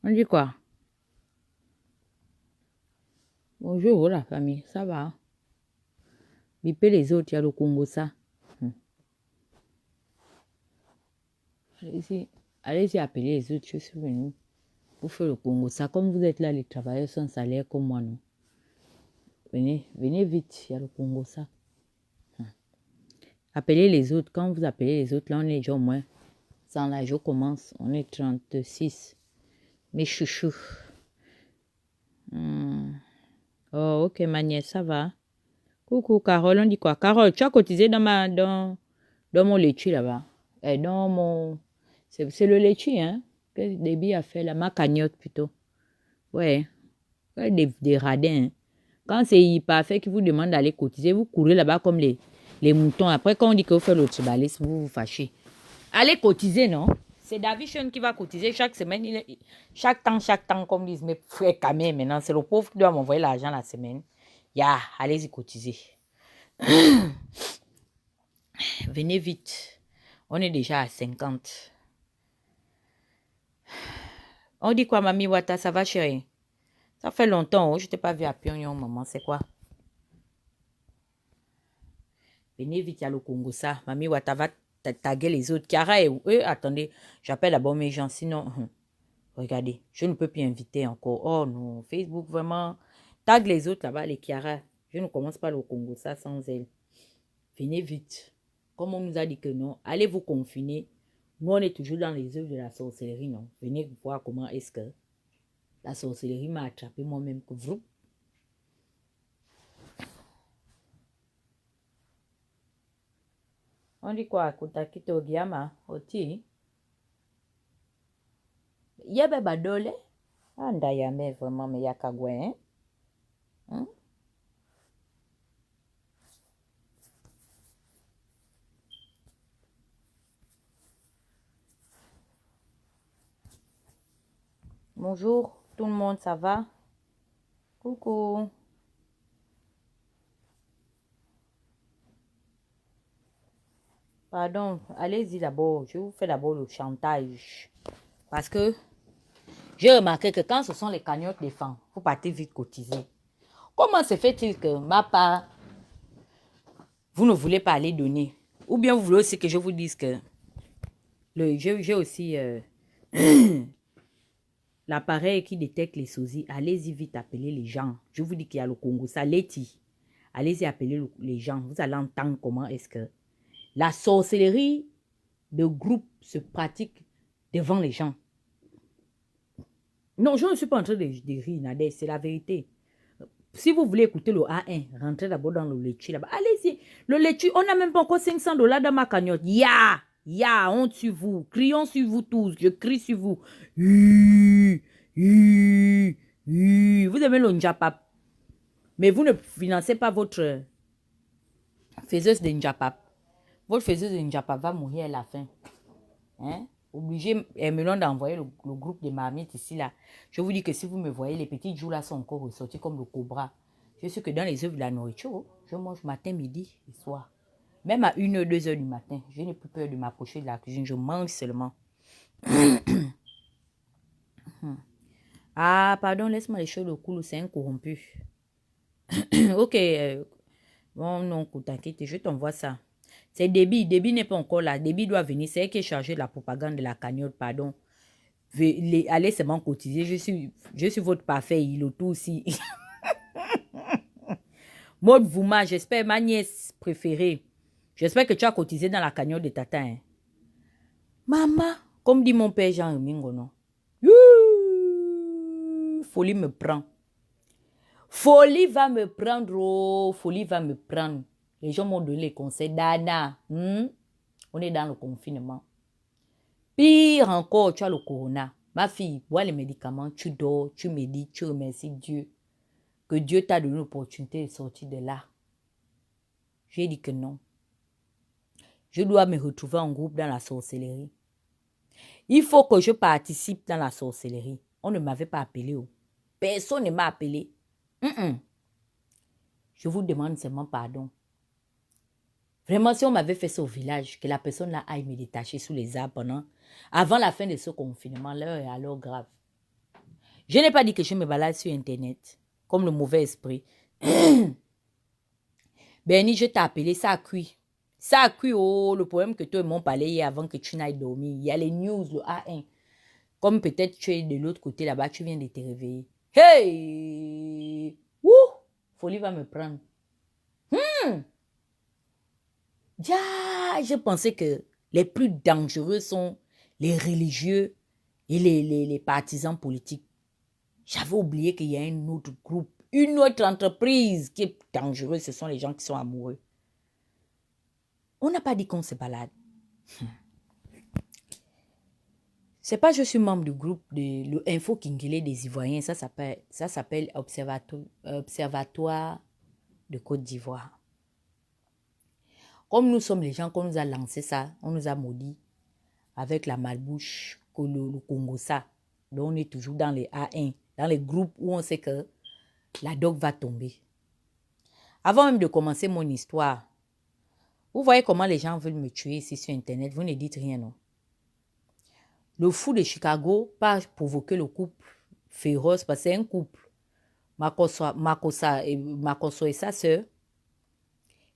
On dit quoi? Bonjour la famille, ça va? Bipez les autres, il y a le Congo ça. Allez-y appeler les autres, je suis venue pour faire le Congo ça. Comme vous êtes là, les travailleurs sans salaire comme moi, non? Venez vite, il y a le Congo ça. Appelez les autres. Quand vous appelez les autres, là, on est déjà au moins. Sans là, je commence. On est 36. Mes chouchous. Oh, ok, ma nièce, ça va? Coucou, Carole, on dit quoi? Carole, tu as cotisé dans mon laitue là-bas. Et dans mon... C'est le laitue, hein? Que Déby a fait là, ma cagnotte plutôt. Ouais. Des radins. Hein. Quand c'est parfait qui vous demande d'aller cotiser, vous courez là-bas comme les moutons. Après, quand on dit que vous faites le tribalisme, vous vous fâchez. Allez cotiser, non? C'est David Sean qui va cotiser chaque semaine. Chaque temps, comme disent mes frères Camé maintenant. C'est le pauvre qui doit m'envoyer l'argent la semaine. Allez-y cotiser. Venez vite. On est déjà à 50. On dit quoi, Mamie Wata? Ça va, chérie? Ça fait longtemps. Je ne t'ai pas vu à Pyongyang, maman. C'est quoi? Venez vite, il y a le Congo, ça. Mamie Wata va taguer les autres. Chiara et eux, attendez. J'appelle d'abord mes gens. Sinon, regardez, je ne peux plus inviter encore. Oh non, Facebook, vraiment. Tag les autres là-bas, les Chiara. Je ne commence pas le Congo, ça, sans elle. Venez vite. Comme on nous a dit que non, allez vous confiner. Nous, on est toujours dans les œuvres de la sorcellerie, non? Venez voir comment est-ce que la sorcellerie m'a attrapé moi-même que vous. On dit quoi? Kutakito Giama, Oti? Yebe badole? Anda yame vraiment me yakagwe, hein? Bonjour, tout le monde, ça va? Coucou. Pardon, allez-y d'abord. Je vous fais d'abord le chantage. Parce que j'ai remarqué que quand ce sont les cagnottes des femmes, vous partez vite cotiser. Comment se fait-il que ma part, vous ne voulez pas aller donner? Ou bien vous voulez aussi que je vous dise que j'ai aussi l'appareil qui détecte les sosies. Allez-y vite appeler les gens. Je vous dis qu'il y a le Congo, ça Leti. Allez-y appeler les gens. Vous allez entendre comment est-ce que la sorcellerie de groupe se pratique devant les gens. Non, je ne suis pas en train de rire, Nadège, c'est la vérité. Si vous voulez écouter le A1, rentrez d'abord dans le laitue là-bas. Allez-y. Le laitue, on n'a même pas encore $500 dans ma cagnotte. Honte sur vous. Crions sur vous tous. Je crie sur vous. Vous aimez le njapap. Mais vous ne financez pas votre faiseuse de njapap. Votre faiseuse de njapap va mourir à la fin. Hein? Obligé, Melon, d'envoyer le groupe de marmites ici, là. Je vous dis que si vous me voyez, les petits joues là sont encore ressortis comme le cobra. Je sais que dans les œuvres de la nourriture, je mange matin, midi et soir. Même à 1h, 2h du matin, je n'ai plus peur de m'approcher de la cuisine. Je mange seulement. Ah, pardon, laisse-moi les choses au cou, c'est un corrompu. Ok. Bon, non, t'inquiète, je t'envoie ça. C'est Déby. Déby n'est pas encore là. Déby doit venir. C'est elle qui est chargée de la propagande de la cagnotte, pardon. Allez seulement cotiser. Je suis votre parfait. Il tout aussi. Maud Vouma, j'espère, ma nièce préférée. J'espère que tu as cotisé dans la cagnotte de Tata. Hein. Maman, comme dit mon père Jean Mingo, non? Folie me prend. Folie va me prendre. Oh, folie va me prendre. Les gens m'ont donné les conseils. Dana, on est dans le confinement. Pire encore, tu as le corona. Ma fille, bois les médicaments, tu dors, tu médites, tu remercies Dieu. Que Dieu t'a donné l'opportunité de sortir de là. J'ai dit que non. Je dois me retrouver en groupe dans la sorcellerie. Il faut que je participe dans la sorcellerie. On ne m'avait pas appelé. Oh. Personne ne m'a appelé. Je vous demande seulement pardon. Vraiment, si on m'avait fait ça au village, que la personne là aille me détacher sous les arbres avant la fin de ce confinement, l'heure est alors grave. Je n'ai pas dit que je me balade sur Internet, comme le mauvais esprit. Bernie, je t'ai appelé, ça a cuit. Ça a cuit, oh, le problème que toi et moi parlait hier avant que tu n'ailles dormir. Il y a les news, le A1. Comme peut-être tu es de l'autre côté là-bas, tu viens de te réveiller. Hey! Ouh! Folie va me prendre. Je pensais que les plus dangereux sont les religieux et les partisans politiques. J'avais oublié qu'il y a un autre groupe, une autre entreprise qui est dangereuse. Ce sont les gens qui sont amoureux. On n'a pas dit qu'on se balade. C'est pas je suis membre du groupe de l'Info Kingilé des Ivoiriens. Ça s'appelle Observatoire de Côte d'Ivoire. Comme nous sommes les gens qu'on nous a lancé ça, on nous a maudit avec la malbouche, le Congo ça. Donc on est toujours dans les A1, dans les groupes où on sait que la dogue va tomber. Avant même de commencer mon histoire, vous voyez comment les gens veulent me tuer ici sur Internet, vous ne dites rien, non? Le fou de Chicago pas provoquer le couple féroce parce que c'est un couple. Makosa et sa sœur.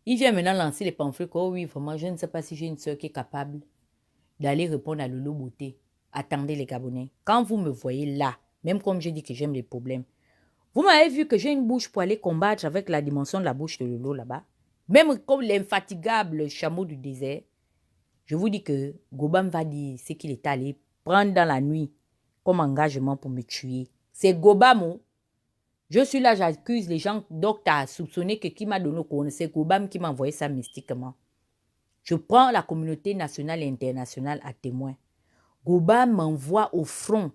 Il vient maintenant lancer les pamphlets que, oh oui, vraiment, je ne sais pas si j'ai une sœur qui est capable d'aller répondre à Lolo Beauté. Attendez les Gabonais. Quand vous me voyez là, même comme je dis que j'aime les problèmes, vous m'avez vu que j'ai une bouche pour aller combattre avec la dimension de la bouche de Lolo là-bas. Même comme l'infatigable chameau du désert, je vous dis que Gobam va dire ce qu'il est allé prendre dans la nuit comme engagement pour me tuer. C'est Gobam. Oh. Je suis là, j'accuse les gens. Donc, tu as soupçonné que qui m'a donné au courant, c'est Gobam qui m'a envoyé ça mystiquement. Je prends la communauté nationale et internationale à témoin. Gobam m'envoie au front.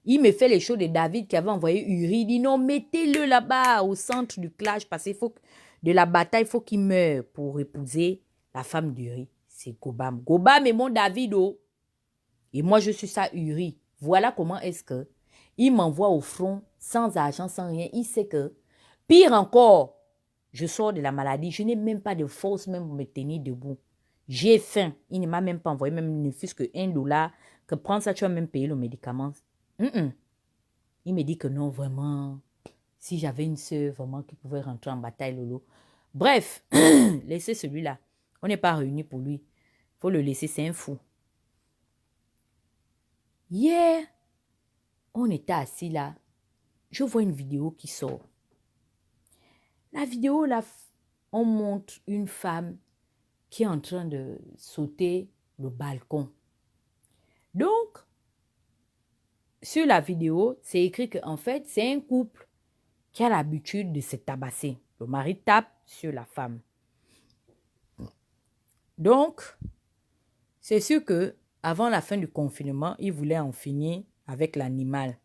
Il me fait les choses de David qui avait envoyé Uri. Il dit non, mettez-le là-bas au centre du clash parce qu'il faut de la bataille, il faut qu'il meure pour épouser la femme d'Uri. C'est Gobam. Gobam est mon David. Oh. Et moi, je suis ça Uri. Voilà comment est-ce que il m'envoie au front sans argent, sans rien. Il sait que, pire encore, je sors de la maladie. Je n'ai même pas de force même pour me tenir debout. J'ai faim. Il ne m'a même pas envoyé, même ne fût-ce que $1, que prends ça, tu vas même payer le médicament. Il me dit que non, vraiment, si j'avais une sœur vraiment qui pouvait rentrer en bataille, Lolo. Bref, laissez celui-là. On n'est pas réunis pour lui. Il faut le laisser, c'est un fou. Hier, on était assis là. Je vois une vidéo qui sort. La vidéo, là, on montre une femme qui est en train de sauter le balcon. Donc, sur la vidéo, c'est écrit qu'en fait, c'est un couple qui a l'habitude de se tabasser. Le mari tape sur la femme. Donc, c'est sûr que avant la fin du confinement, il voulait en finir avec l'animal.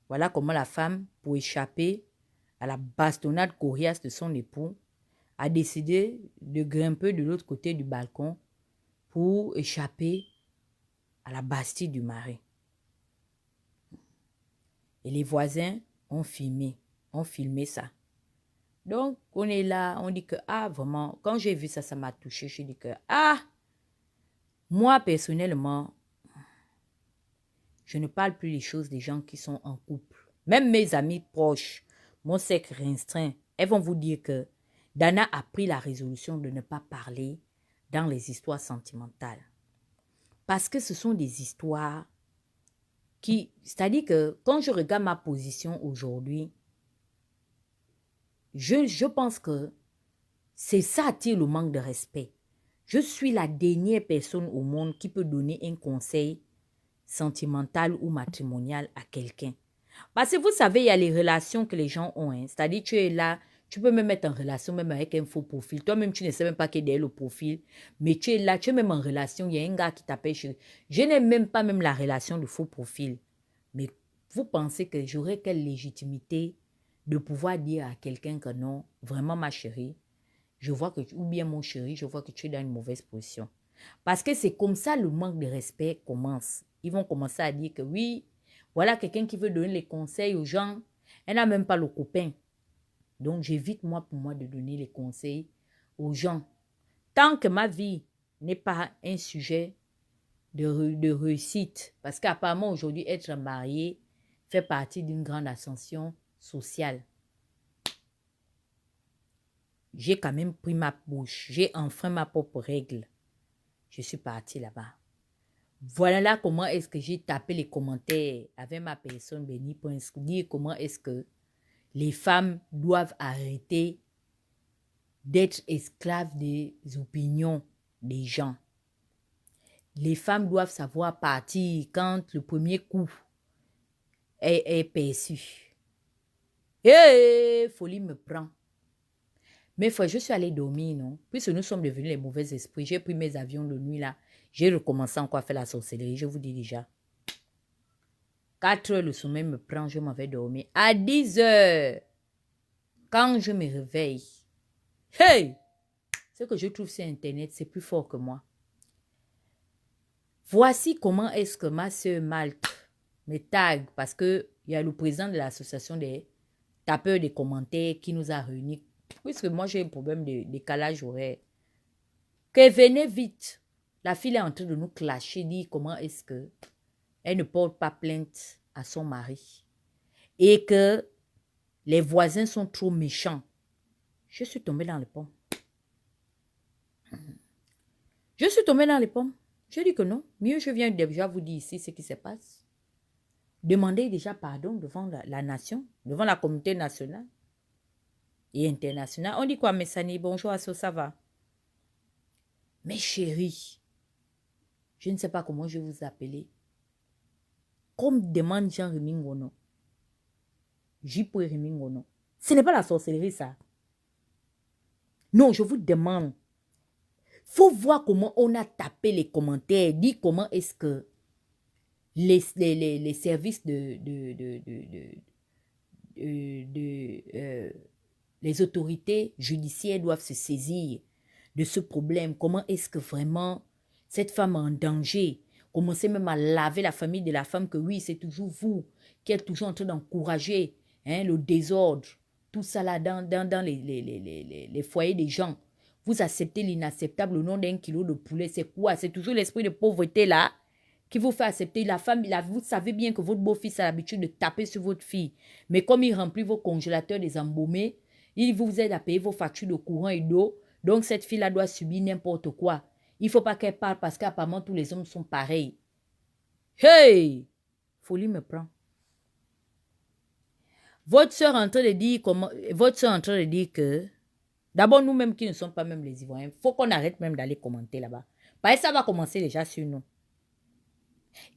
Voilà comment la femme, pour échapper à la bastonnade coriace de son époux, a décidé de grimper de l'autre côté du balcon pour échapper à la bastille du mari. Et les voisins ont filmé ça. Donc, on est là, on dit que, vraiment, quand j'ai vu ça, ça m'a touché. Je dis que, moi, personnellement, je ne parle plus des choses des gens qui sont en couple. Même mes amis proches, mon cercle restreint, elles vont vous dire que Dana a pris la résolution de ne pas parler dans les histoires sentimentales. Parce que ce sont des histoires qui... C'est-à-dire que quand je regarde ma position aujourd'hui, je pense que c'est ça attire le manque de respect. Je suis la dernière personne au monde qui peut donner un conseil sentimental ou matrimonial à quelqu'un. Parce que vous savez, il y a les relations que les gens ont. Hein. C'est-à-dire, tu es là, tu peux même être en relation même avec un faux profil. Toi-même, tu ne sais même pas qu'il y a le profil. Mais tu es là, tu es même en relation. Il y a un gars qui t'appelle chérie. Je n'ai même pas même la relation de faux profil. Mais vous pensez que j'aurais quelle légitimité de pouvoir dire à quelqu'un que non, vraiment ma chérie, je vois que, ou bien mon chéri, je vois que tu es dans une mauvaise position. Parce que c'est comme ça le manque de respect commence. Ils vont commencer à dire que oui, voilà quelqu'un qui veut donner les conseils aux gens. Elle n'a même pas le copain. Donc, j'évite pour moi de donner les conseils aux gens. Tant que ma vie n'est pas un sujet de réussite. Parce qu'apparemment, aujourd'hui, être marié fait partie d'une grande ascension sociale. J'ai quand même pris ma bouche. J'ai enfreint ma propre règle. Je suis partie là-bas. Voilà là comment est-ce que j'ai tapé les commentaires avec ma personne bénie pour dire comment est-ce que les femmes doivent arrêter d'être esclaves des opinions des gens. Les femmes doivent savoir partir quand le premier coup est perçu. Folie me prend. Mais je suis allée dormir, non? Puisque nous sommes devenus les mauvais esprits, j'ai pris mes avions de nuit là. J'ai recommencé encore à faire la sorcellerie, je vous dis déjà. 4 heures, le sommeil me prend, je m'en vais dormir. À 10 heures, quand je me réveille, ce que je trouve sur Internet, c'est plus fort que moi. Voici comment est-ce que ma soeur Malte me tag, parce qu'il y a le président de l'association des tapeurs des commentaires qui nous a réunis. Puisque moi, j'ai un problème de décalage horaire. Que venez vite. La fille est en train de nous clasher, dit comment est-ce que elle ne porte pas plainte à son mari. Et que les voisins sont trop méchants. Je suis tombée dans les pommes. Je suis tombée dans les pommes. Je dis que non. Mieux, je viens déjà vous dire ici ce qui se passe. Demandez déjà pardon devant la nation, devant la communauté nationale et internationale. On dit quoi, Messani? Bonjour, Asso, ça va? Mes chéris, je ne sais pas comment je vais vous appeler. Comme demande Jean Remingono. J.P. Remingono. Ce n'est pas la sorcellerie, ça. Non, je vous demande. Faut voir comment on a tapé les commentaires. Dit comment est-ce que les services les autorités judiciaires doivent se saisir de ce problème. Comment est-ce que vraiment cette femme est en danger? Commencez même à laver la famille de la femme que oui, c'est toujours vous qui êtes toujours en train d'encourager le désordre. Tout ça là dans les foyers des gens. Vous acceptez l'inacceptable au nom d'un kilo de poulet. C'est quoi? C'est toujours l'esprit de pauvreté là qui vous fait accepter. La femme, vous savez bien que votre beau-fils a l'habitude de taper sur votre fille. Mais comme il remplit vos congélateurs des embaumés, il vous aide à payer vos factures de courant et d'eau. Donc cette fille-là doit subir n'importe quoi. Il ne faut pas qu'elle parle parce qu'apparemment tous les hommes sont pareils. Hey! Folie me prend. Votre soeur est en train de dire comment. Votre soeur est en train de dire que. D'abord, nous-mêmes qui ne sommes pas même les Ivoiriens, il faut qu'on arrête même d'aller commenter là-bas. Parce que ça va commencer déjà sur nous.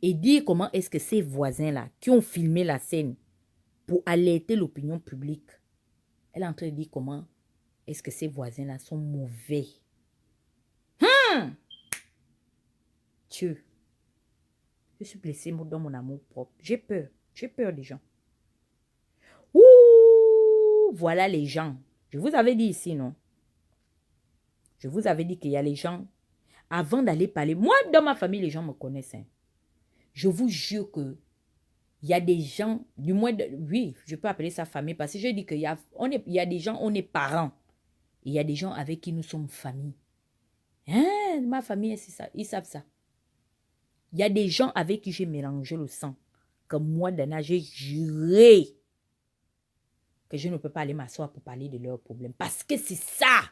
Et dire comment est-ce que ces voisins-là qui ont filmé la scène pour alerter l'opinion publique, elle est en train de dire comment est-ce que ces voisins-là sont mauvais. Dieu, je suis blessée dans mon amour propre. J'ai peur des gens. Ouh, voilà les gens. Je vous avais dit ici, non? Je vous avais dit qu'il y a les gens. Avant d'aller parler, moi, dans ma famille, les gens me connaissent. Hein. Je vous jure que il y a des gens, du moins, oui, je peux appeler ça famille, parce que je dis qu'il y a des gens, on est parents. Il y a des gens avec qui nous sommes famille. Hein, ma famille, c'est ça, ils savent ça. Il y a des gens avec qui j'ai mélangé le sang. Comme moi, Dana, j'ai juré que je ne peux pas aller m'asseoir pour parler de leurs problèmes. Parce que c'est ça.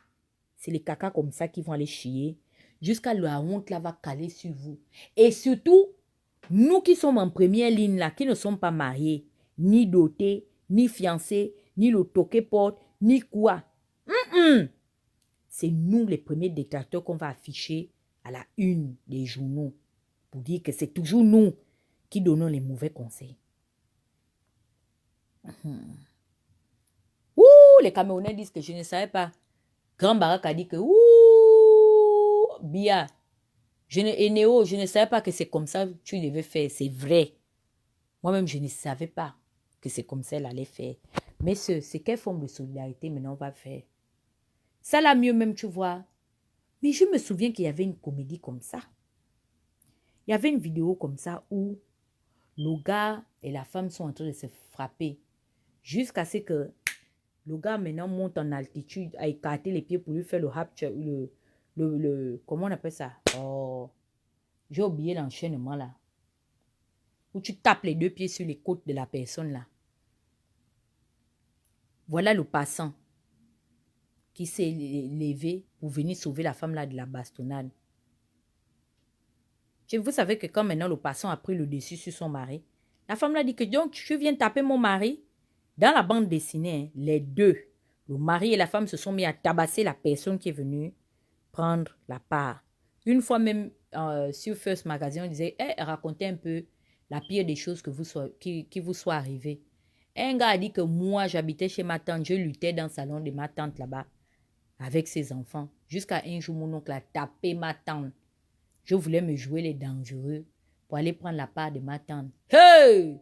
C'est les cacas comme ça qui vont aller chier. Jusqu'à la honte là va caler sur vous. Et surtout, nous qui sommes en première ligne là, qui ne sommes pas mariés, ni dotés, ni fiancés, ni le toqué porte, ni quoi. C'est nous les premiers détracteurs qu'on va afficher à la une des journaux. Pour dire que c'est toujours nous qui donnons les mauvais conseils. Ouh, les Camerounais disent que je ne savais pas. Grand Barak a dit que ouh, Bia, Néo, je ne savais pas que c'est comme ça que tu devais faire. C'est vrai. Moi-même, je ne savais pas que c'est comme ça qu'elle allait faire. Mais c'est quelle forme de solidarité maintenant on va faire? Ça là mieux même, tu vois. Mais je me souviens qu'il y avait une comédie comme ça. Il y avait une vidéo comme ça où le gars et la femme sont en train de se frapper. Jusqu'à ce que le gars maintenant monte en altitude, à écarter les pieds pour lui faire le rapture, comment on appelle ça? Oh, j'ai oublié l'enchaînement là. où tu tapes les 2 pieds sur les côtes de la personne là. Voilà le passant qui s'est levé pour venir sauver la femme là de la bastonnade. Vous savez que quand maintenant le passant a pris le dessus sur son mari, la femme là dit que donc tu viens taper mon mari. Dans la bande dessinée, les deux, le mari et la femme se sont mis à tabasser la personne qui est venue prendre la part. Une fois même sur First Magazine, on disait racontez un peu la pire des choses qui vous soit arrivée. Un gars a dit que moi, j'habitais chez ma tante, je luttais dans le salon de ma tante là-bas avec ses enfants. Jusqu'à un jour, mon oncle a tapé ma tante. Je voulais me jouer les dangereux pour aller prendre la part de ma tante. Hey!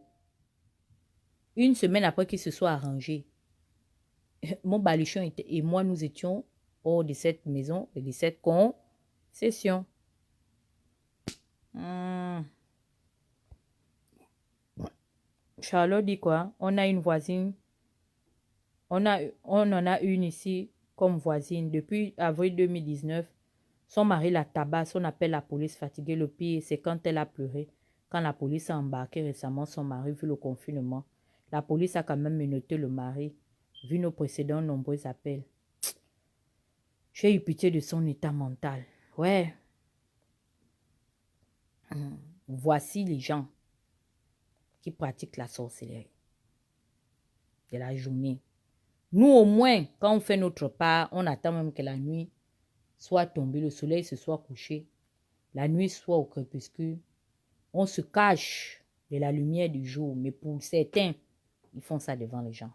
Une semaine après qu'il se soit arrangé, mon baluchon et moi, nous étions hors de cette maison et de cette concession. Charlotte dit quoi? On a une voisine. On en a une ici comme voisine. Depuis avril 2019, son mari la tabasse. On appelle la police fatiguée. Le pire, c'est quand elle a pleuré. Quand la police a embarqué récemment son mari, vu le confinement. La police a quand même menotté le mari, vu nos précédents nombreux appels. J'ai eu pitié de son état mental. Ouais. Voici les gens qui pratiquent la sorcellerie de la journée. Nous, au moins, quand on fait notre part, on attend même que la nuit soit tombée, le soleil se soit couché, la nuit soit au crépuscule. On se cache de la lumière du jour, mais pour certains, ils font ça devant les gens.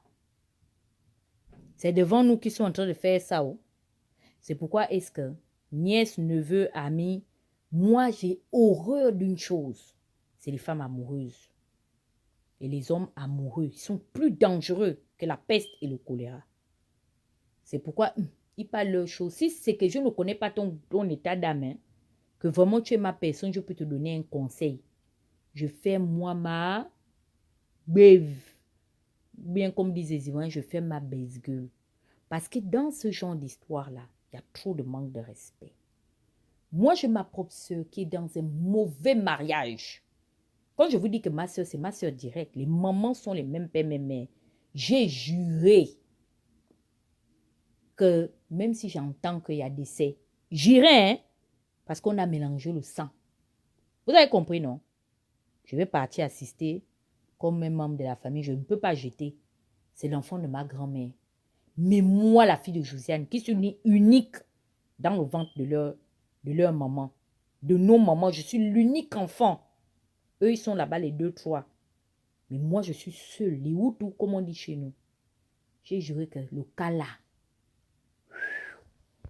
C'est devant nous qu'ils sont en train de faire ça. Oh. C'est pourquoi est-ce que nièce, neveu, ami, moi j'ai horreur d'une chose, c'est les femmes amoureuses. Et les hommes amoureux, ils sont plus dangereux que la peste et le choléra. C'est pourquoi ils parlent leur chose. Si c'est que je ne connais pas ton état d'âme, hein, que vraiment tu es ma personne, je peux te donner un conseil. Je fais moi ma bève. Bien comme disait Zivan, je fais ma baise-gueule. Parce que dans ce genre d'histoire-là, il y a trop de manque de respect. Moi, j'ai ma propre soeur qui est dans un mauvais mariage. Quand je vous dis que ma soeur, c'est ma soeur directe, les mamans sont les mêmes pères, mêmes mères. J'ai juré que même si j'entends qu'il y a décès, j'irai, hein, parce qu'on a mélangé le sang. Vous avez compris, non? Je vais partir assister comme un membre de la famille. Je ne peux pas jeter. C'est l'enfant de ma grand-mère. Mais moi, la fille de Josiane, qui suis unique dans le ventre de leur maman, de nos mamans, je suis l'unique enfant. Eux, ils sont là-bas, les 2, 3. Mais moi, je suis seule. Les Hutus, comme on dit chez nous. J'ai juré que le cas là,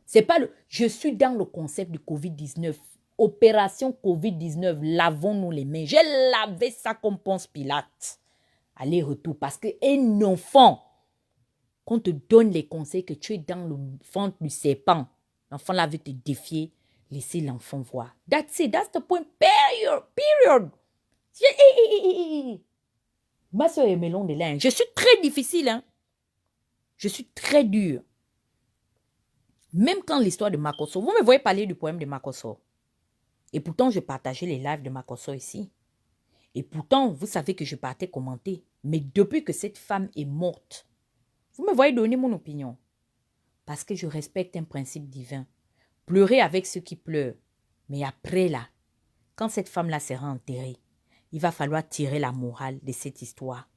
c'est pas le... Je suis dans le concept du Covid-19. Opération Covid-19, lavons-nous les mains. J'ai lavé ça comme Ponce Pilate. Aller-retour. Parce qu'un enfant, qu'on te donne les conseils que tu es dans le ventre du serpent, l'enfant là veut te défier, laissez l'enfant voir. That's it. That's the point. Period. Ma soeur est melon de linge. Je suis très difficile. Hein? Je suis très dure. Même quand l'histoire de Makosso, vous me voyez parler du poème de Makosso. Et pourtant, je partageais les lives de Makosso ici. Et pourtant, vous savez que je partais commenter. Mais depuis que cette femme est morte, vous me voyez donner mon opinion. Parce que je respecte un principe divin. Pleurer avec ceux qui pleurent. Mais après là, quand cette femme-là sera enterrée, il va falloir tirer la morale de cette histoire.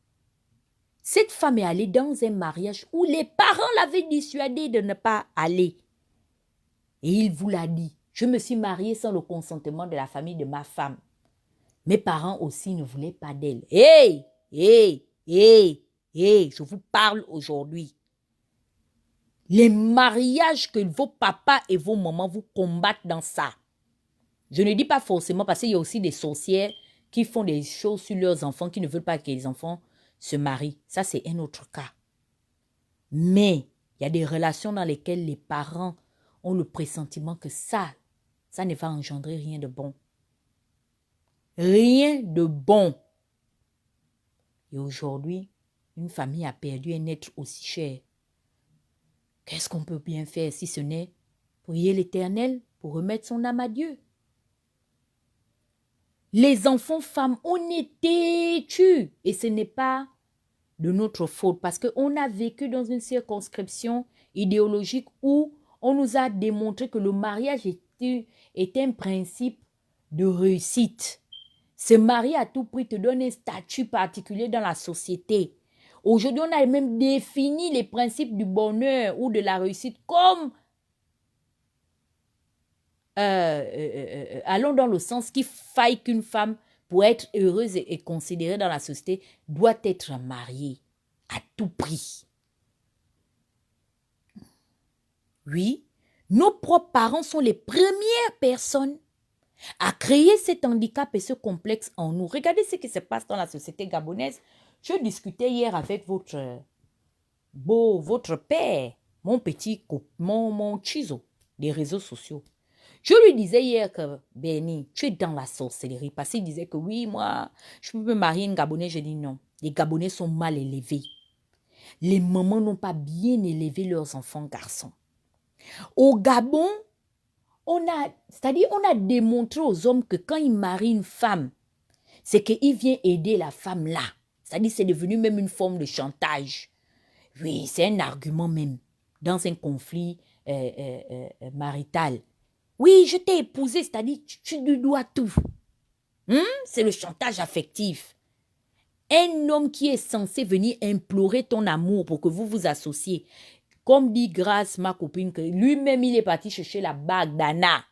Cette femme est allée dans un mariage où les parents l'avaient dissuadée de ne pas aller. Et il vous l'a dit. Je me suis mariée sans le consentement de la famille de ma femme. Mes parents aussi ne voulaient pas d'elle. Hey, je vous parle aujourd'hui. Les mariages que vos papas et vos mamans vous combattent dans ça. Je ne dis pas forcément parce qu'il y a aussi des sorcières qui font des choses sur leurs enfants, qui ne veulent pas que les enfants se marient. Ça, c'est un autre cas. Mais il y a des relations dans lesquelles les parents ont le pressentiment que ça ne va engendrer rien de bon. Rien de bon. Et aujourd'hui, une famille a perdu un être aussi cher. Qu'est-ce qu'on peut bien faire si ce n'est prier l'Éternel pour remettre son âme à Dieu? Les enfants femmes, on est têtus. Et ce n'est pas de notre faute parce qu'on a vécu dans une circonscription idéologique où on nous a démontré que le mariage est un principe de réussite. Se marier à tout prix te donne un statut particulier dans la société. Aujourd'hui, on a même défini les principes du bonheur ou de la réussite comme allons dans le sens qu'il faille qu'une femme, pour être heureuse et considérée dans la société, doit être mariée à tout prix. Oui, nos propres parents sont les premières personnes à créer cet handicap et ce complexe en nous. Regardez ce qui se passe dans la société gabonaise. Je discutais hier avec votre père, mon petit, mon chizo des réseaux sociaux. Je lui disais hier que, Benny, tu es dans la sorcellerie. Parce qu'il disait que oui, moi, je peux me marier une Gabonais. Je dis non. Les Gabonais sont mal élevés. Les mamans n'ont pas bien élevé leurs enfants garçons. Au Gabon, on a démontré aux hommes que quand ils marient une femme, c'est qu'il vient aider la femme là. C'est-à-dire c'est devenu même une forme de chantage. Oui, c'est un argument même dans un conflit marital. Oui, je t'ai épousé, c'est-à-dire tu lui dois tout. C'est le chantage affectif. Un homme qui est censé venir implorer ton amour pour que vous vous associez. Comme dit Grâce, ma copine, que lui-même il est parti chercher la bague d'Anna.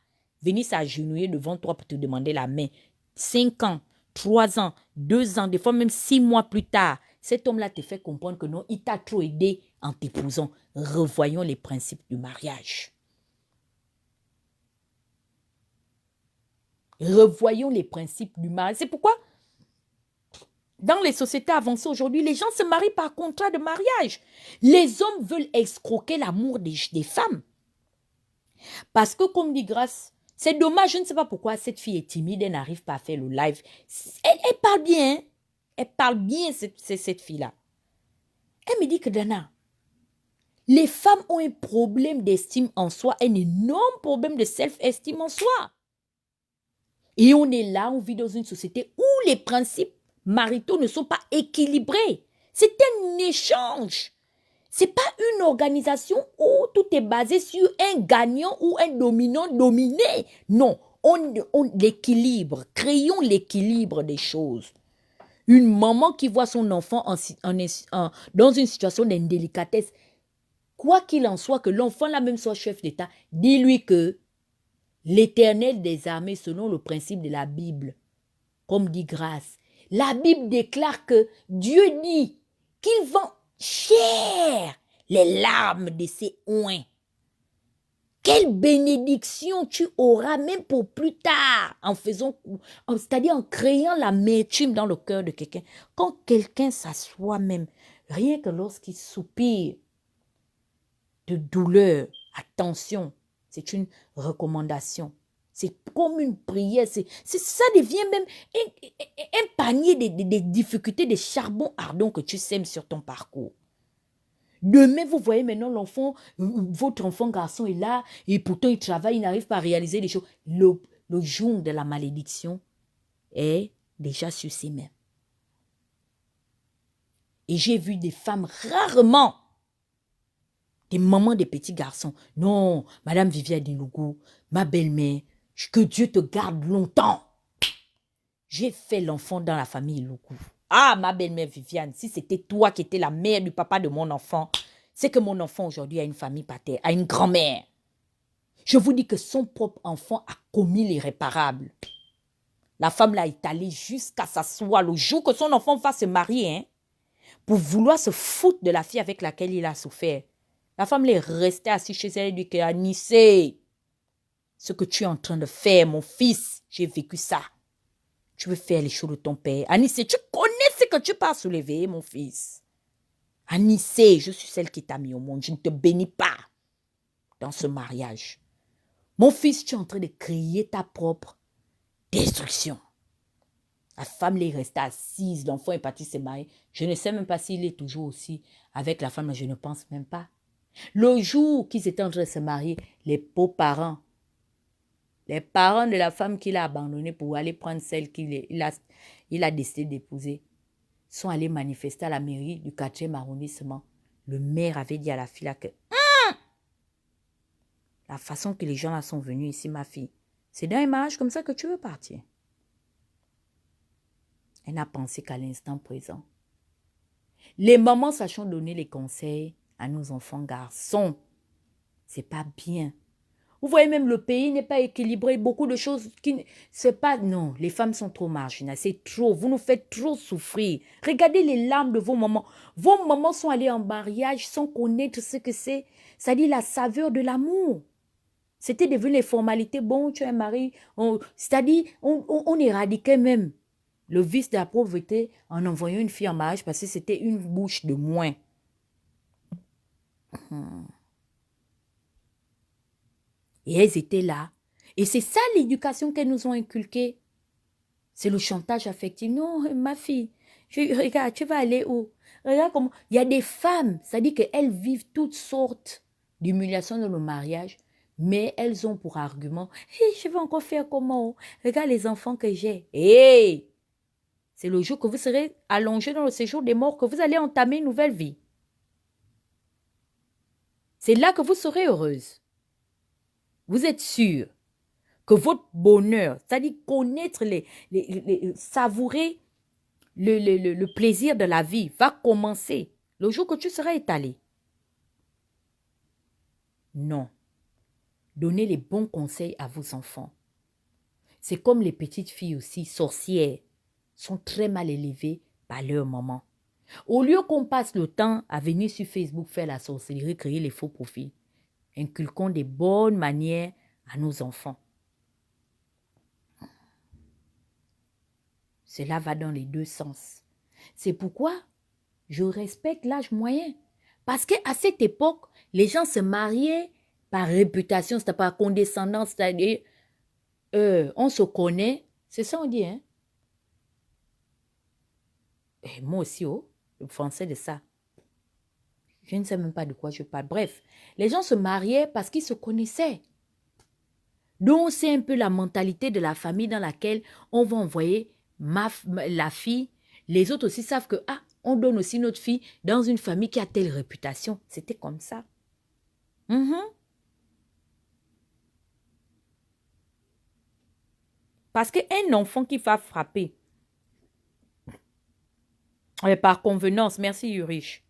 Venir s'agenouiller devant toi pour te demander la main. 5 ans, 3 ans, 2 ans, des fois même 6 mois plus tard. Cet homme-là te fait comprendre que non, il t'a trop aidé en t'épousant. Revoyons les principes du mariage. Revoyons les principes du mariage. C'est pourquoi, dans les sociétés avancées aujourd'hui, les gens se marient par contrat de mariage. Les hommes veulent escroquer l'amour des femmes. Parce que, comme dit Grâce, c'est dommage, je ne sais pas pourquoi cette fille est timide, elle n'arrive pas à faire le live. Elle parle bien, hein? Elle parle bien, cette fille-là. Elle me dit que Dana, les femmes ont un problème d'estime en soi, un énorme problème de self-esteem en soi. Et on est là, on vit dans une société où les principes maritaux ne sont pas équilibrés. C'est un échange. C'est pas une organisation où tout est basé sur un gagnant ou un dominant dominé. Non, on l'équilibre. Créons l'équilibre des choses. Une maman qui voit son enfant dans une situation d'indélicatesse, quoi qu'il en soit, que l'enfant là même soit chef d'État, dis-lui que l'Éternel des armées, selon le principe de la Bible, comme dit Grâce, la Bible déclare que Dieu dit qu'il vend cher les larmes de ses oins. Quelle bénédiction tu auras même pour plus tard c'est-à-dire en créant l'amertume dans le cœur de quelqu'un. Quand quelqu'un s'assoit même, rien que lorsqu'il soupire de douleur, attention, c'est une recommandation. C'est comme une prière. Ça devient même un panier de difficultés, de charbon ardent que tu sèmes sur ton parcours. Demain, vous voyez maintenant l'enfant, votre enfant garçon est là, et pourtant il travaille, il n'arrive pas à réaliser les choses. Le jour de la malédiction est déjà sur ses mains. Et j'ai vu des femmes rarement, des mamans des petits garçons. Non, Madame Viviane Dilougou, ma belle-mère, que Dieu te garde longtemps. J'ai fait l'enfant dans la famille Lougou. Ah, ma belle-mère Viviane, si c'était toi qui étais la mère du papa de mon enfant, c'est que mon enfant aujourd'hui a une famille patère, a une grand-mère. Je vous dis que son propre enfant a commis l'irréparable. La femme l'a étalé jusqu'à s'asseoir le jour que son enfant va se marier, hein, pour vouloir se foutre de la fille avec laquelle il a souffert. La femme est restée assise chez elle et dit que Anissé, ce que tu es en train de faire, mon fils, j'ai vécu ça. Tu veux faire les choses de ton père. Anissé, tu connais ce que tu peux soulever, mon fils. Anissé, je suis celle qui t'a mis au monde. Je ne te bénis pas dans ce mariage. Mon fils, tu es en train de créer ta propre destruction. La femme est restée assise, l'enfant est parti se marier. Je ne sais même pas s'il est toujours aussi avec la femme, mais je ne pense même pas. Le jour qu'ils étaient en train de se marier, les beaux-parents Les parents de la femme qu'il a abandonnée pour aller prendre celle il a décidé d'épouser sont allés manifester à la mairie du 4e arrondissement. Le maire avait dit à la fille là que la façon que les gens là sont venus ici, ma fille, c'est dans un mariage comme ça que tu veux partir. Elle n'a pensé qu'à l'instant présent. Les mamans sachant donner les conseils à nos enfants garçons. C'est pas bien. Vous voyez, même le pays n'est pas équilibré. Beaucoup de choses qui... C'est pas... Non, les femmes sont trop marginales. C'est trop. Vous nous faites trop souffrir. Regardez les larmes de vos mamans. Vos mamans sont allées en mariage sans connaître ce que c'est. C'est-à-dire la saveur de l'amour. C'était devenu les formalités. Bon, tu es un mari. C'est-à-dire, on éradiquait même le vice de la pauvreté en envoyant une fille en mariage parce que c'était une bouche de moins. Et elles étaient là. Et c'est ça l'éducation qu'elles nous ont inculquée. C'est le chantage affectif. Non, ma fille, regarde, tu vas aller où? Regarde comment... Il y a des femmes, c'est-à-dire qu'elles vivent toutes sortes d'humiliations dans le mariage, mais elles ont pour argument, hey, je vais encore faire comment? Regarde les enfants que j'ai. Hey! C'est le jour que vous serez allongé dans le séjour des morts que vous allez entamer une nouvelle vie. C'est là que vous serez heureuse. Vous êtes sûr que votre bonheur, c'est-à-dire connaître, savourer le plaisir de la vie va commencer le jour que tu seras étalé. Non. Donnez les bons conseils à vos enfants. C'est comme les petites filles aussi, sorcières, sont très mal élevées par leur maman. Au lieu qu'on passe le temps à venir sur Facebook faire la sorcellerie, créer les faux profils, inculquons des bonnes manières à nos enfants. Cela va dans les deux sens. C'est pourquoi je respecte l'âge moyen. Parce qu'à cette époque, les gens se mariaient par réputation, c'était par condescendance, c'est-à-dire on se connaît. C'est ça on dit, hein? Et moi aussi, le français de ça. Je ne sais même pas de quoi je parle. Bref, les gens se mariaient parce qu'ils se connaissaient. Donc, c'est un peu la mentalité de la famille dans laquelle on va envoyer la fille. Les autres aussi savent que, on donne aussi notre fille dans une famille qui a telle réputation. C'était comme ça. Parce qu'un enfant qui va frapper, par convenance, merci Yurich.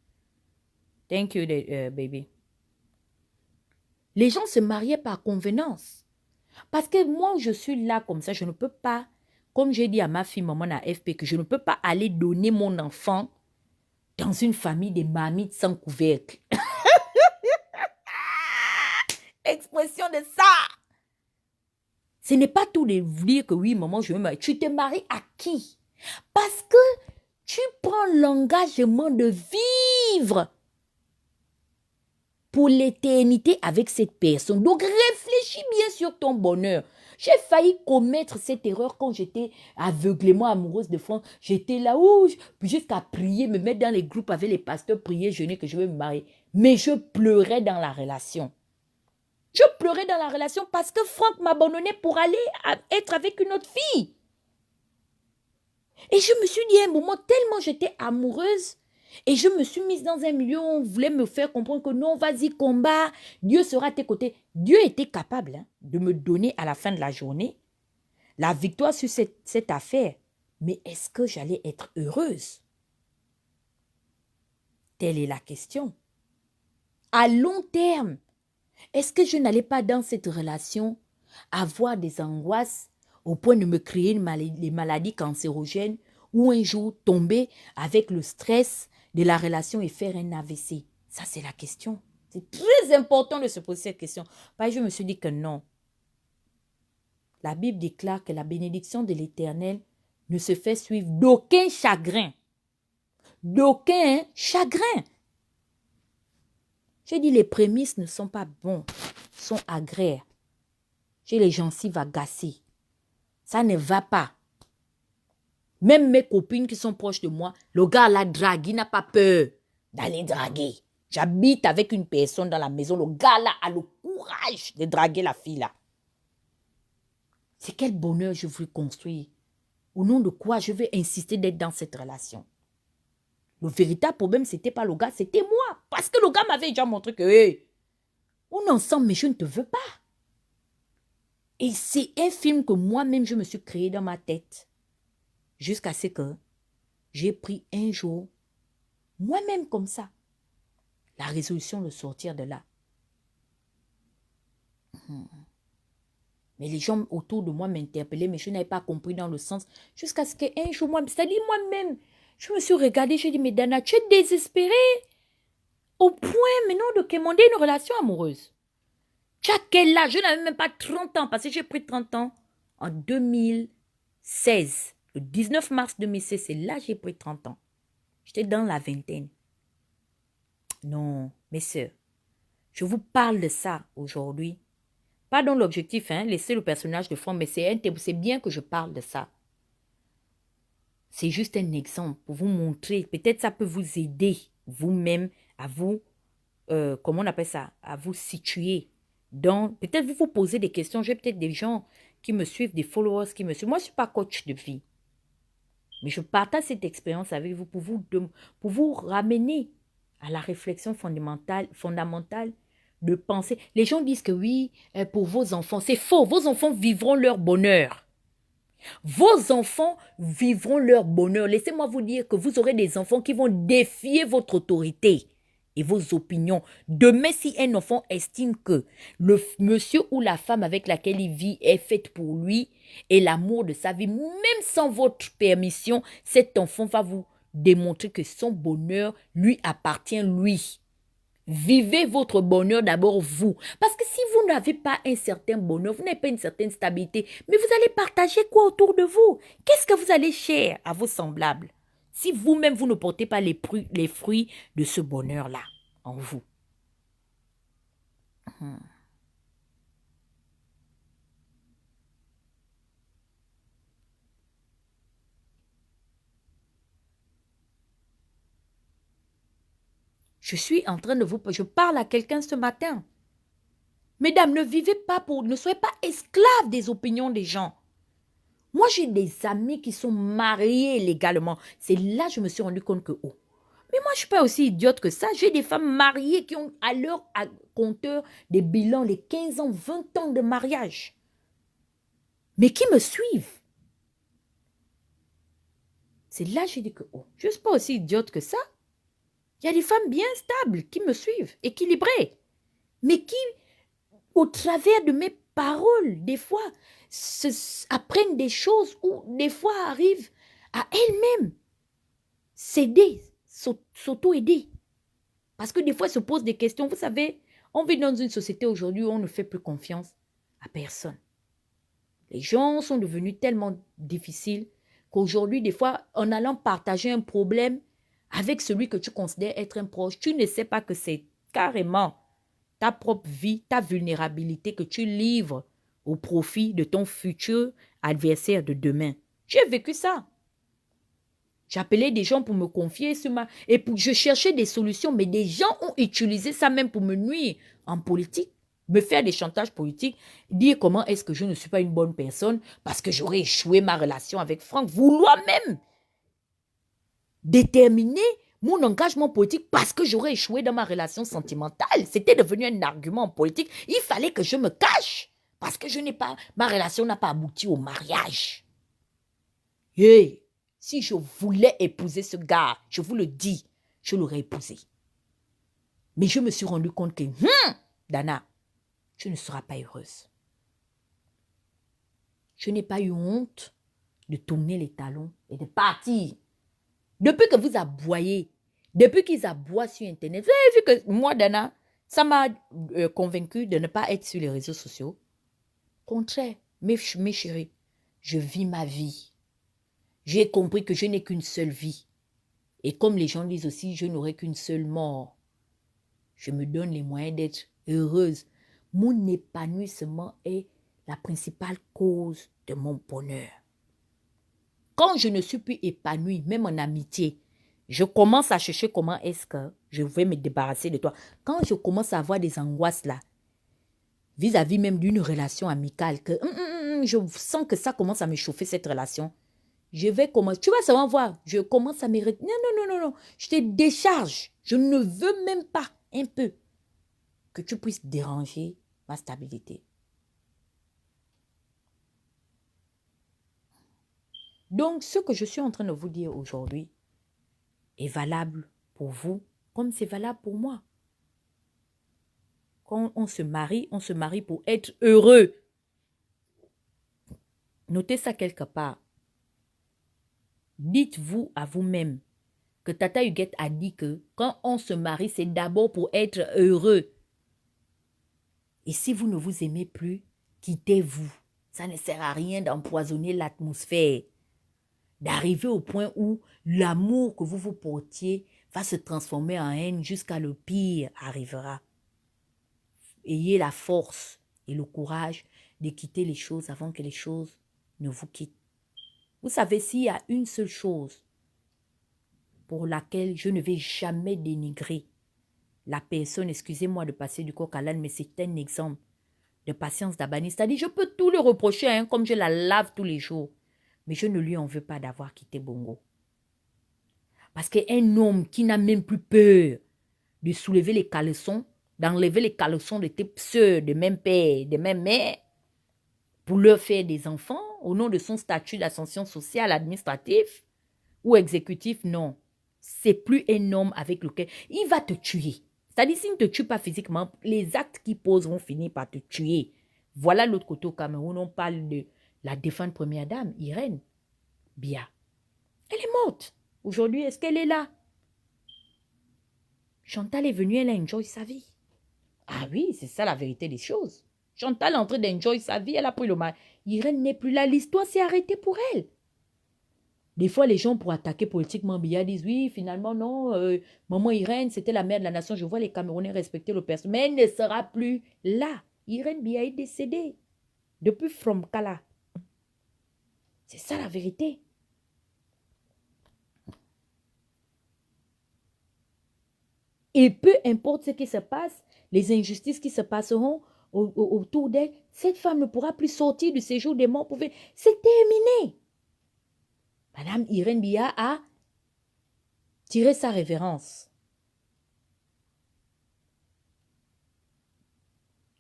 Thank you, baby. Les gens se mariaient par convenance. Parce que moi, je suis là comme ça, je ne peux pas, comme j'ai dit à ma fille, maman à FP, que je ne peux pas aller donner mon enfant dans une famille de mamites sans couvercle. Expression de ça. Ce n'est pas tout de vous dire que oui, maman, je vais me marier. Tu te maries à qui? Parce que tu prends l'engagement de vivre pour l'éternité avec cette personne. Donc, réfléchis bien sur ton bonheur. J'ai failli commettre cette erreur quand j'étais aveuglément amoureuse de France. J'étais là, jusqu'à prier, me mettre dans les groupes avec les pasteurs, prier, jeûner que je vais me marier. Mais je pleurais dans la relation. Je pleurais dans la relation parce que Franck m'abandonnait pour aller être avec une autre fille. Et je me suis dit à un moment, tellement j'étais amoureuse, et je me suis mise dans un milieu où on voulait me faire comprendre que non, vas-y, combat, Dieu sera à tes côtés. Dieu était capable de me donner à la fin de la journée la victoire sur cette affaire. Mais est-ce que j'allais être heureuse? Telle est la question. À long terme, est-ce que je n'allais pas dans cette relation avoir des angoisses au point de me créer les maladies cancérogènes ou un jour tomber avec le stress de la relation et faire un AVC? Ça, c'est la question. C'est très important de se poser cette question. Parce que je me suis dit que non. La Bible déclare que la bénédiction de l'Éternel ne se fait suivre d'aucun chagrin. D'aucun chagrin. J'ai dit les prémices ne sont pas bons, sont agraires. J'ai les gencives agacées. Ça ne va pas. Même mes copines qui sont proches de moi, le gars la drague, il n'a pas peur d'aller draguer. J'habite avec une personne dans la maison, le gars là a le courage de draguer la fille là. C'est quel bonheur je veux construire? Au nom de quoi je vais insister d'être dans cette relation? Le véritable problème, ce n'était pas le gars, c'était moi. Parce que le gars m'avait déjà montré que, hey, on est ensemble, mais je ne te veux pas. Et c'est un film que moi-même, je me suis créé dans ma tête. Jusqu'à ce que j'ai pris un jour, moi-même comme ça, la résolution de sortir de là. Mais les gens autour de moi m'interpellaient, mais je n'avais pas compris dans le sens. Jusqu'à ce qu'un jour, c'est-à-dire moi-même, je me suis regardée, j'ai dit, mais Dana, tu es désespérée au point maintenant de commander une relation amoureuse. Tu as quel âge? Je n'avais même pas 30 ans, parce que j'ai pris 30 ans en 2016. Le 19 mars 2016, c'est là que j'ai pris 30 ans. J'étais dans la vingtaine. Non, mes sœurs, je vous parle de ça aujourd'hui. Pas dans l'objectif, laisser le personnage de fond, mais c'est bien que je parle de ça. C'est juste un exemple pour vous montrer. Peut-être ça peut vous aider vous-même à vous, comment on appelle ça, à vous situer. Peut-être vous posez des questions. J'ai peut-être des gens qui me suivent, des followers qui me suivent. Moi, je ne suis pas coach de vie. Mais je partage cette expérience avec vous pour vous ramener à la réflexion fondamentale de penser. Les gens disent que oui, pour vos enfants, c'est faux. Vos enfants vivront leur bonheur. Vos enfants vivront leur bonheur. Laissez-moi vous dire que vous aurez des enfants qui vont défier votre autorité et vos opinions. Demain, si un enfant estime que le monsieur ou la femme avec laquelle il vit est faite pour lui et l'amour de sa vie, même sans votre permission, cet enfant va vous démontrer que son bonheur lui appartient lui. Vivez votre bonheur d'abord vous. Parce que si vous n'avez pas un certain bonheur, vous n'avez pas une certaine stabilité, mais vous allez partager quoi autour de vous? Qu'est-ce que vous allez faire à vos semblables? Si vous-même, vous ne portez pas les fruits de ce bonheur-là en vous. Je suis en train de je parle à quelqu'un ce matin. Mesdames, ne soyez pas esclaves des opinions des gens. Moi, j'ai des amis qui sont mariés légalement. C'est là que je me suis rendu compte que, oh, mais moi, je ne suis pas aussi idiote que ça. J'ai des femmes mariées qui ont à leur compteur des bilans, les 15 ans, 20 ans de mariage. Mais qui me suivent. C'est là que j'ai dit que, oh, je ne suis pas aussi idiote que ça. Il y a des femmes bien stables qui me suivent, équilibrées, mais qui, au travers de mes paroles, des fois, apprennent des choses ou des fois arrivent à elles-mêmes s'aider, s'auto-aider. Parce que des fois, elles se posent des questions. Vous savez, on vit dans une société aujourd'hui où on ne fait plus confiance à personne. Les gens sont devenus tellement difficiles qu'aujourd'hui, des fois, en allant partager un problème avec celui que tu considères être un proche, tu ne sais pas que c'est carrément ta propre vie, ta vulnérabilité que tu livres au profit de ton futur adversaire de demain. J'ai vécu ça. J'appelais des gens pour me confier et je cherchais des solutions, mais des gens ont utilisé ça même pour me nuire en politique, me faire des chantages politiques, dire comment est-ce que je ne suis pas une bonne personne parce que j'aurais échoué ma relation avec Franck, vouloir même déterminer mon engagement politique parce que j'aurais échoué dans ma relation sentimentale. C'était devenu un argument politique. Il fallait que je me cache parce que ma relation n'a pas abouti au mariage. Hey! Si je voulais épouser ce gars, je vous le dis, je l'aurais épousé. Mais je me suis rendu compte que, Dana, tu ne seras pas heureuse. Je n'ai pas eu honte de tourner les talons et de partir. Depuis que vous aboyez, depuis qu'ils aboient sur Internet, vous avez vu que moi, Dana, ça m'a convaincu de ne pas être sur les réseaux sociaux. Contraire, mes chéris, je vis ma vie. J'ai compris que je n'ai qu'une seule vie. Et comme les gens disent aussi, je n'aurai qu'une seule mort. Je me donne les moyens d'être heureuse. Mon épanouissement est la principale cause de mon bonheur. Quand je ne suis plus épanouie, même en amitié, je commence à chercher comment est-ce que je vais me débarrasser de toi. Quand je commence à avoir des angoisses là, vis-à-vis même d'une relation amicale, que je sens que ça commence à me chauffer cette relation, je vais commencer, tu vas seulement voir, je commence à me... Non, je te décharge. Je ne veux même pas un peu que tu puisses déranger ma stabilité. Donc, ce que je suis en train de vous dire aujourd'hui est valable pour vous comme c'est valable pour moi. Quand on se marie pour être heureux. Notez ça quelque part. Dites-vous à vous-même que Tata Huguette a dit que quand on se marie, c'est d'abord pour être heureux. Et si vous ne vous aimez plus, quittez-vous. Ça ne sert à rien d'empoisonner l'atmosphère. D'arriver au point où l'amour que vous vous portiez va se transformer en haine jusqu'à le pire arrivera. Ayez la force et le courage de quitter les choses avant que les choses ne vous quittent. Vous savez, s'il y a une seule chose pour laquelle je ne vais jamais dénigrer la personne, excusez-moi de passer du coq à l'âne, mais c'est un exemple de patience d'Abani. C'est-à-dire, je peux tout le reprocher, hein, comme je la lave tous les jours, mais je ne lui en veux pas d'avoir quitté Bongo. Parce qu'un homme qui n'a même plus peur de soulever les caleçons, d'enlever les caleçons de tes sœurs, de même père, de même mère, pour leur faire des enfants, au nom de son statut d'ascension sociale, administratif ou exécutif, non. C'est plus un homme avec lequel il va te tuer. C'est-à-dire, s'il ne te tue pas physiquement, les actes qu'il pose vont finir par te tuer. Voilà l'autre côté au Cameroun, on parle de la défunte première dame, Irène Bia. Elle est morte. Aujourd'hui, est-ce qu'elle est là? Chantal est venue, elle a enjoy sa vie. Ah oui, c'est ça la vérité des choses. Chantal est en train d'enjoy sa vie, elle a pris le mal. Irène n'est plus là, l'histoire s'est arrêtée pour elle. Des fois, les gens, pour attaquer politiquement Bia, disent oui, finalement, non, maman Irène, c'était la mère de la nation. Je vois les Camerounais respecter le personnage. Mais elle ne sera plus là. Irène Bia est décédée depuis From Kala. C'est ça la vérité. Et peu importe ce qui se passe, les injustices qui se passeront autour d'elle, cette femme ne pourra plus sortir du séjour des morts. C'est terminé. Madame Irène Bia a tiré sa révérence.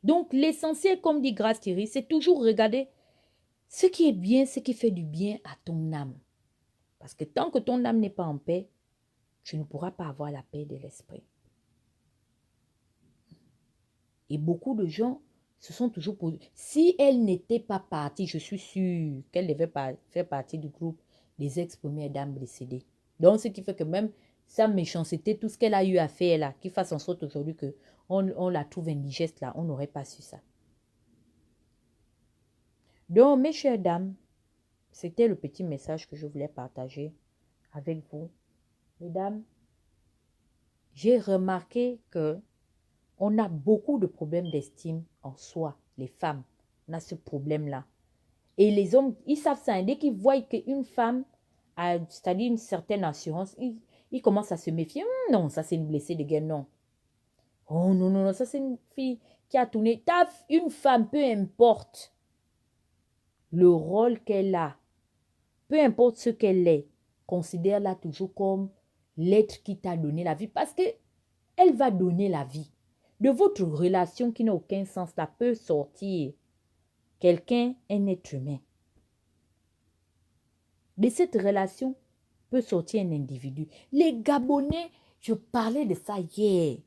Donc, l'essentiel, comme dit Grace Thierry, c'est toujours regarder ce qui est bien, ce qui fait du bien à ton âme. Parce que tant que ton âme n'est pas en paix, tu ne pourras pas avoir la paix de l'esprit. Et beaucoup de gens se sont toujours posés. Si elle n'était pas partie, je suis sûre qu'elle devait faire partie du groupe des ex-premières dames décédées. Donc, ce qui fait que même sa méchanceté, tout ce qu'elle a eu à faire là, qui fasse en sorte aujourd'hui qu'on la trouve indigeste là, on n'aurait pas su ça. Donc, mes chères dames, c'était le petit message que je voulais partager avec vous. Mesdames, j'ai remarqué que on a beaucoup de problèmes d'estime en soi, les femmes. On a ce problème-là. Et les hommes, ils savent ça. Dès qu'ils voient qu'une femme a, c'est-à-dire une certaine assurance, ils commencent à se méfier. Non, ça c'est une blessée de guerre, non. Oh non, ça c'est une fille qui a tourné. Une femme, peu importe le rôle qu'elle a, peu importe ce qu'elle est, considère-la toujours comme l'être qui t'a donné la vie. Parce qu'elle va donner la vie. De votre relation qui n'a aucun sens, là peut sortir quelqu'un, un être humain. De cette relation peut sortir un individu. Les Gabonais, je parlais de ça hier,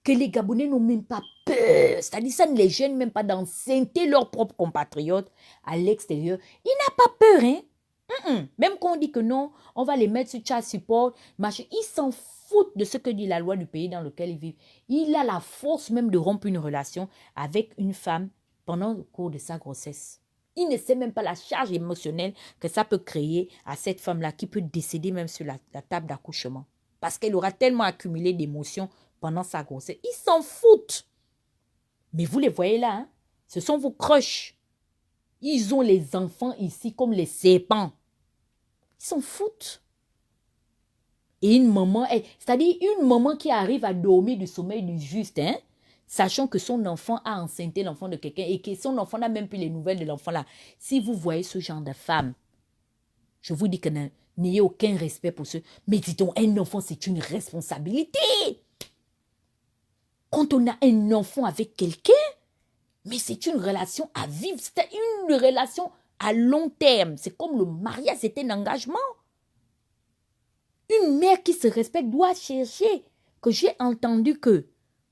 que les Gabonais n'ont même pas peur. C'est-à-dire ça ne les gêne même pas d'enceintrer leurs propres compatriotes à l'extérieur. Ils n'ont pas peur, hein. Même quand on dit que non, on va les mettre sur chat support, machin, ils s'en foutent de ce que dit la loi du pays dans lequel ils vivent. Il a la force même de rompre une relation avec une femme pendant le cours de sa grossesse. Il ne sait même pas la charge émotionnelle que ça peut créer à cette femme-là qui peut décéder même sur la table d'accouchement. Parce qu'elle aura tellement accumulé d'émotions pendant sa grossesse. Ils s'en foutent. Mais vous les voyez là, hein? Ce sont vos crushs. Ils ont les enfants ici comme les serpents. Ils s'en foutent. Et une maman, c'est-à-dire une maman qui arrive à dormir du sommeil du juste, hein? sachant que son enfant a enceinté l'enfant de quelqu'un et que son enfant n'a même plus les nouvelles de l'enfant là. Si vous voyez ce genre de femme, je vous dis que n'ayez aucun respect pour ce. Mais dis donc, un enfant, c'est une responsabilité. Quand on a un enfant avec quelqu'un, mais c'est une relation à vivre, c'est une relation à long terme. C'est comme le mariage, c'est un engagement. Une mère qui se respecte doit chercher. Que j'ai entendu que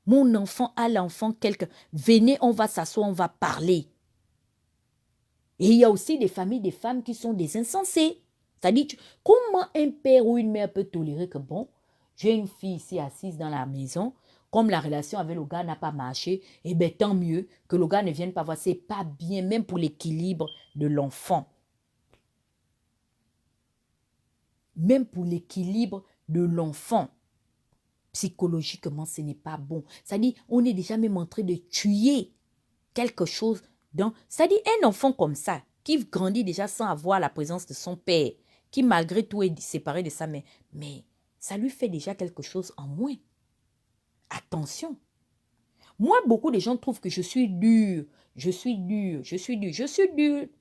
mon enfant a l'enfant quelqu'un. Venez, on va s'asseoir, on va parler. Et il y a aussi des familles, des femmes qui sont des insensés. C'est-à-dire, comment un père ou une mère peut tolérer que, bon, j'ai une fille ici assise dans la maison, comme la relation avec le gars n'a pas marché, eh bien, tant mieux que le gars ne vienne pas voir. C'est pas bien, même pour l'équilibre de l'enfant. Même pour l'équilibre de l'enfant. Psychologiquement, ce n'est pas bon. C'est-à-dire, on est déjà même en train de tuer quelque chose. C'est-à-dire, un enfant comme ça, qui grandit déjà sans avoir la présence de son père, qui malgré tout est séparé de sa mère, mais ça lui fait déjà quelque chose en moins. Attention. Moi, beaucoup de gens trouvent que je suis dure. Je suis dure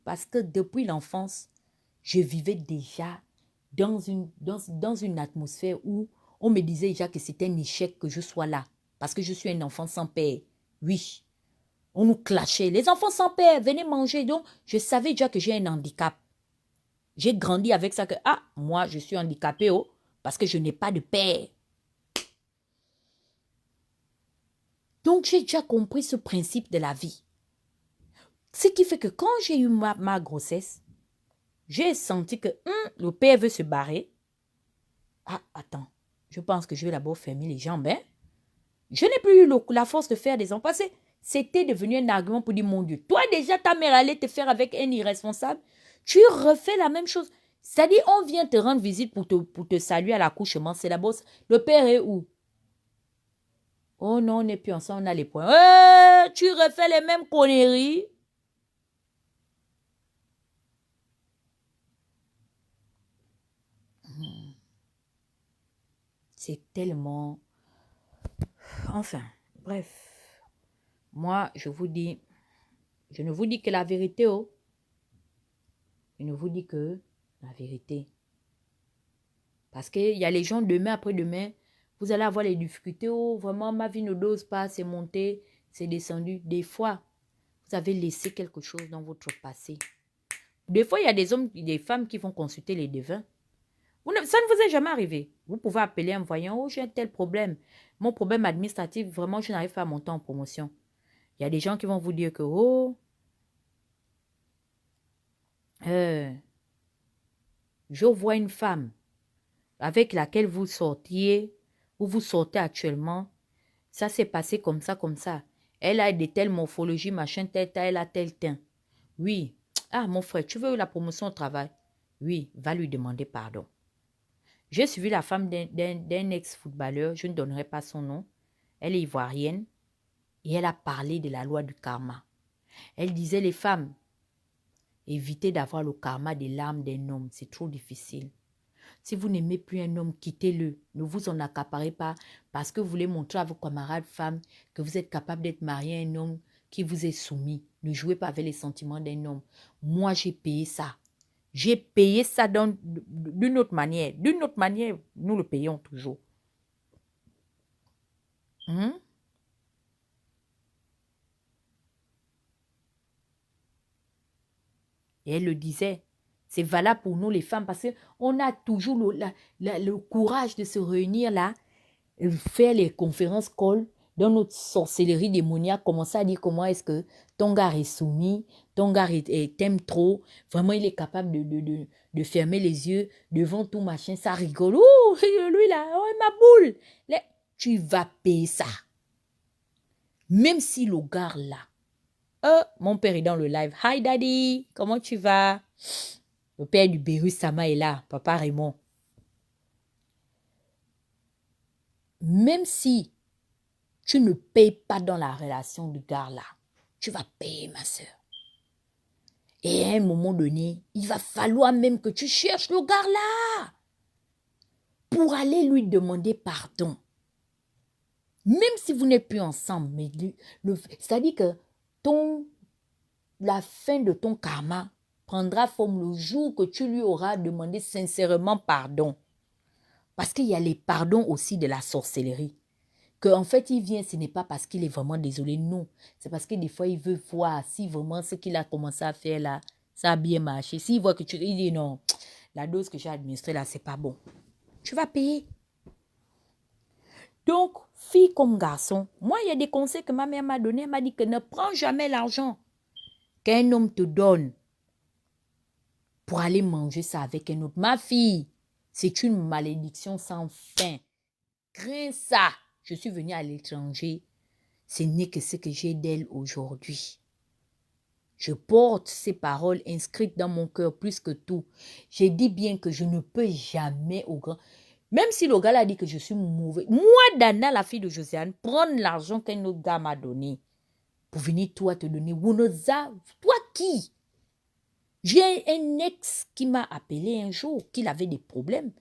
parce que depuis l'enfance, je vivais déjà dans une atmosphère où on me disait déjà que c'était un échec que je sois là. Parce que je suis un enfant sans père. Oui. On nous clashait. Les enfants sans père, venez manger. Donc, je savais déjà que j'ai un handicap. J'ai grandi avec ça que, moi, je suis handicapé, parce que je n'ai pas de père. Donc, j'ai déjà compris ce principe de la vie. Ce qui fait que quand j'ai eu ma grossesse, j'ai senti que le père veut se barrer. Attends, je pense que je vais d'abord fermer les jambes. Je n'ai plus eu la force de faire des enfants. C'était devenu un argument pour dire, mon Dieu, toi déjà ta mère allait te faire avec un irresponsable. Tu refais la même chose. C'est-à-dire, on vient te rendre visite pour te saluer à l'accouchement. C'est la bosse. Le père est où? Oh non, on n'est plus ensemble, on a les points. Tu refais les mêmes conneries. C'est tellement... Enfin, bref. Moi, je vous dis, je ne vous dis que la vérité, Je ne vous dis que la vérité. Parce qu'il y a les gens demain après demain, vous allez avoir les difficultés. Vraiment, ma vie ne dose pas, c'est monté, c'est descendu. Des fois, vous avez laissé quelque chose dans votre passé. Des fois, il y a des hommes, des femmes qui vont consulter les devins. Ça ne vous est jamais arrivé. Vous pouvez appeler un voyant, j'ai un tel problème. Mon problème administratif, vraiment, je n'arrive pas à monter en promotion. Il y a des gens qui vont vous dire que, je vois une femme avec laquelle vous sortiez, ou vous sortez actuellement. Ça s'est passé comme ça, comme ça. Elle a de telles morphologies, machin, tel, elle a tel teint. Oui. Mon frère, tu veux la promotion au travail? Oui, va lui demander pardon. J'ai suivi la femme d'un ex-footballeur, je ne donnerai pas son nom. Elle est ivoirienne et elle a parlé de la loi du karma. Elle disait, les femmes, évitez d'avoir le karma des larmes d'un homme, c'est trop difficile. Si vous n'aimez plus un homme, quittez-le. Ne vous en accaparez pas parce que vous voulez montrer à vos camarades femmes que vous êtes capable d'être marié à un homme qui vous est soumis. Ne jouez pas avec les sentiments d'un homme. Moi, j'ai payé ça. J'ai payé ça d'une autre manière. D'une autre manière, nous le payons toujours. Et elle le disait. C'est valable pour nous les femmes parce qu'on a toujours le courage de se réunir là, faire les conférences call dans notre sorcellerie démoniaque, commencer à dire comment est-ce que ton gars est soumis, ton gars t'aime trop, vraiment il est capable de fermer les yeux devant tout machin, ça rigole. Ouh, lui là, ma boule. Là, tu vas payer ça. Même si le gars là, mon père est dans le live. Hi daddy, comment tu vas? Le père du Beru Sama est là, papa Raymond. Même si tu ne payes pas dans la relation du gars là, tu vas payer ma soeur. Et à un moment donné, il va falloir même que tu cherches le gars là pour aller lui demander pardon. Même si vous n'êtes plus ensemble, mais c'est-à-dire que la fin de ton karma prendra forme le jour que tu lui auras demandé sincèrement pardon. Parce qu'il y a les pardons aussi de la sorcellerie. Qu'en fait, il vient, ce n'est pas parce qu'il est vraiment désolé, non. C'est parce que des fois, il veut voir si vraiment ce qu'il a commencé à faire là, ça a bien marché. S'il voit que il dit non, la dose que j'ai administrée là, c'est pas bon. Tu vas payer. Donc, fille comme garçon, moi, il y a des conseils que ma mère m'a donné. Elle m'a dit que ne prends jamais l'argent qu'un homme te donne pour aller manger ça avec un autre. Ma fille, c'est une malédiction sans fin. Crains ça. Je suis venue à l'étranger. Ce n'est que ce que j'ai d'elle aujourd'hui. Je porte ces paroles inscrites dans mon cœur plus que tout. J'ai dit bien que je ne peux jamais au grand... Même si le gars a dit que je suis mauvais. Moi, Dana, la fille de Josiane, prendre l'argent qu'un autre gars m'a donné pour venir toi te donner. Wunoza, toi qui? J'ai un ex qui m'a appelé un jour, qu'il avait des problèmes,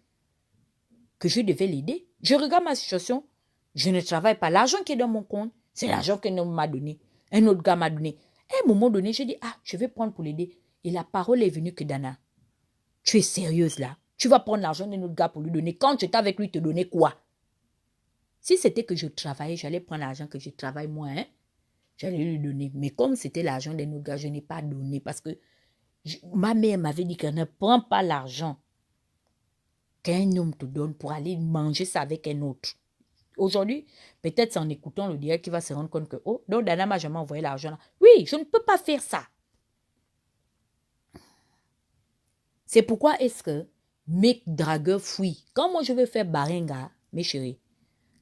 que je devais l'aider. Je regarde ma situation. Je ne travaille pas. L'argent qui est dans mon compte, c'est l'argent qu'un homme m'a donné. Un autre gars m'a donné. À un moment donné, j'ai dit, je vais prendre pour l'aider. Et la parole est venue que Dana, tu es sérieuse là? Tu vas prendre l'argent d'un autre gars pour lui donner. Quand j'étais avec lui, te donner quoi? Si c'était que je travaillais, j'allais prendre l'argent que je travaille moi, hein? J'allais lui donner. Mais comme c'était l'argent d'un autre gars, je n'ai pas donné parce que ma mère m'avait dit qu'elle ne prend pas l'argent qu'un homme te donne pour aller manger ça avec un autre. Aujourd'hui, peut-être c'est en écoutant le direct qu'il va se rendre compte que, oh, donc Dana m'a jamais envoyé l'argent là. Oui, je ne peux pas faire ça. C'est pourquoi est-ce que mes dragueurs fuient. Quand moi je veux faire baringa, mes chéris,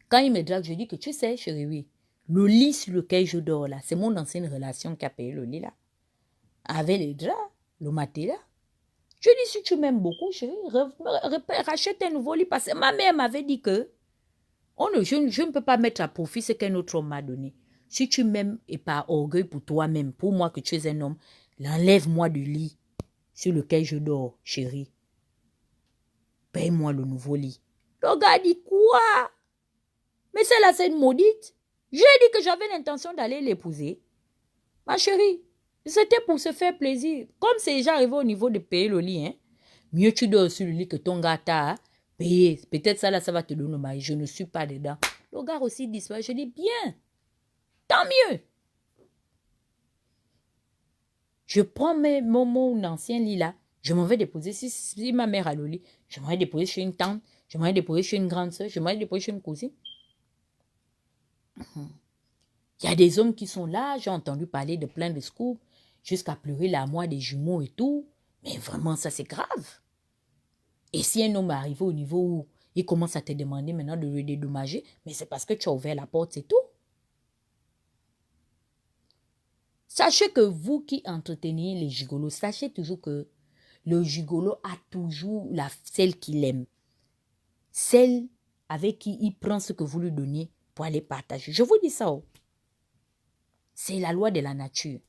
quand ils me draguent, je dis que tu sais, chérie, oui, le lit sur lequel je dors là, c'est mon ancienne relation qui a payé le lit là. Avec les draps, le matelas. Je dis, si tu m'aimes beaucoup, chérie, rachète un nouveau lit parce que ma mère m'avait dit que je ne peux pas mettre à profit ce qu'un autre homme m'a donné. Si tu m'aimes et par orgueil pour toi-même, pour moi que tu es un homme, enlève-moi du lit sur lequel je dors, chérie. Paye-moi le nouveau lit. Le gars dit quoi? Mais celle-là, c'est une maudite. J'ai dit que j'avais l'intention d'aller l'épouser. Ma chérie, c'était pour se faire plaisir. Comme c'est déjà arrivé au niveau de payer le lit, hein, mieux tu dors sur le lit que ton gars t'a payé. Peut-être ça, là, ça va te donner le mari. Je ne suis pas dedans. Le gars aussi disparaît. Je dis, bien, tant mieux. Je prends mon ancien lit là. Je m'en vais déposer. Si ma mère a le lit, je m'en vais déposer chez une tante. Je m'en vais déposer chez une grande soeur. Je m'en vais déposer chez une cousine. Il y a des hommes qui sont là. J'ai entendu parler de plein de scoops. Jusqu'à pleurer la moi des jumeaux et tout. Mais vraiment, ça c'est grave. Et si un homme est arrivé au niveau où il commence à te demander maintenant de le dédommager, mais c'est parce que tu as ouvert la porte, c'est tout. Sachez que vous qui entretenez les gigolos, sachez toujours que le gigolo a toujours celle qu'il aime. Celle avec qui il prend ce que vous lui donnez pour aller partager. Je vous dis ça. Oh. C'est la loi de la nature.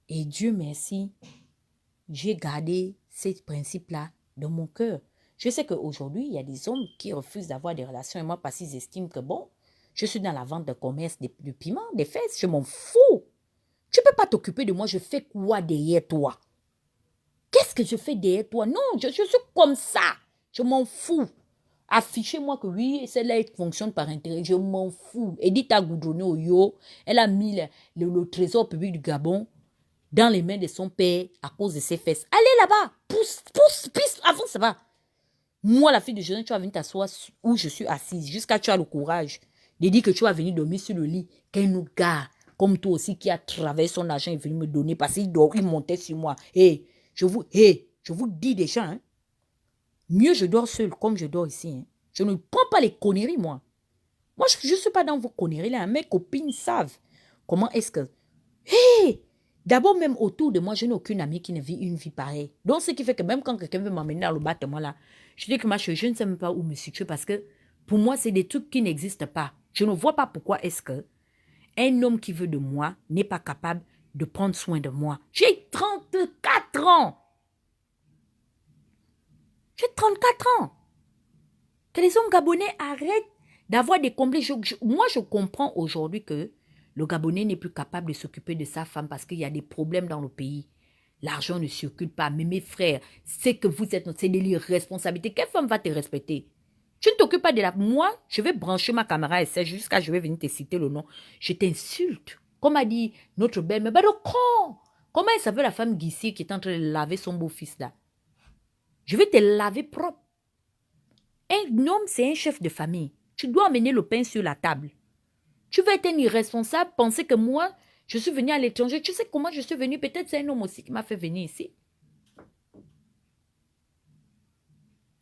Et Dieu merci, j'ai gardé ces principes-là dans mon cœur. Je sais qu'aujourd'hui, il y a des hommes qui refusent d'avoir des relations avec moi parce qu'ils estiment que bon, je suis dans la vente de commerce de piment, des fesses, je m'en fous. Tu ne peux pas t'occuper de moi, je fais quoi derrière toi? Qu'est-ce que je fais derrière toi? Non, je suis comme ça. Je m'en fous. Affichez-moi que oui, celle-là fonctionne par intérêt. Je m'en fous. Edith a goudronné au yo. Elle a mis le trésor public du Gabon dans les mains de son père à cause de ses fesses. Allez là-bas. Pousse, pisse, avance là-bas. Moi, la fille de jeune, tu vas venir t'asseoir où je suis assise jusqu'à tu as le courage de dire que tu vas venir dormir sur le lit. Qu'un autre gars, comme toi aussi, qui a travaillé son argent est venu me donner parce qu'il montait sur moi. Je vous dis déjà, hein, mieux je dors seul comme je dors ici. Hein. Je ne prends pas les conneries, moi. Moi, je ne suis pas dans vos conneries là. Mes copines savent comment est-ce que... D'abord, même autour de moi, je n'ai aucune amie qui ne vit une vie pareille. Donc, ce qui fait que même quand quelqu'un veut m'emmener dans le bâtiment là, je dis que ma chérie, je ne sais même pas où me situer parce que pour moi, c'est des trucs qui n'existent pas. Je ne vois pas pourquoi est-ce que un homme qui veut de moi n'est pas capable de prendre soin de moi. J'ai 34 ans. J'ai 34 ans. Que les hommes gabonais arrêtent d'avoir des complexes. Moi, je comprends aujourd'hui que le Gabonais n'est plus capable de s'occuper de sa femme parce qu'il y a des problèmes dans le pays. L'argent ne circule pas. Mais mes frères, c'est que vous êtes, c'est de l'irresponsabilité. Quelle femme va te respecter? Tu ne t'occupes pas de la... Moi, je vais brancher ma caméra et c'est jusqu'à je vais venir te citer le nom. Je t'insulte. Comme a dit notre belle, mais le con. Comment elle s'appelle la femme Guissi qui est en train de laver son beau-fils là? Je vais te laver propre. Un homme, c'est un chef de famille. Tu dois amener le pain sur la table. Tu vas être un irresponsable, penser que moi, je suis venu à l'étranger. Tu sais comment je suis venu? Peut-être c'est un homme aussi qui m'a fait venir ici.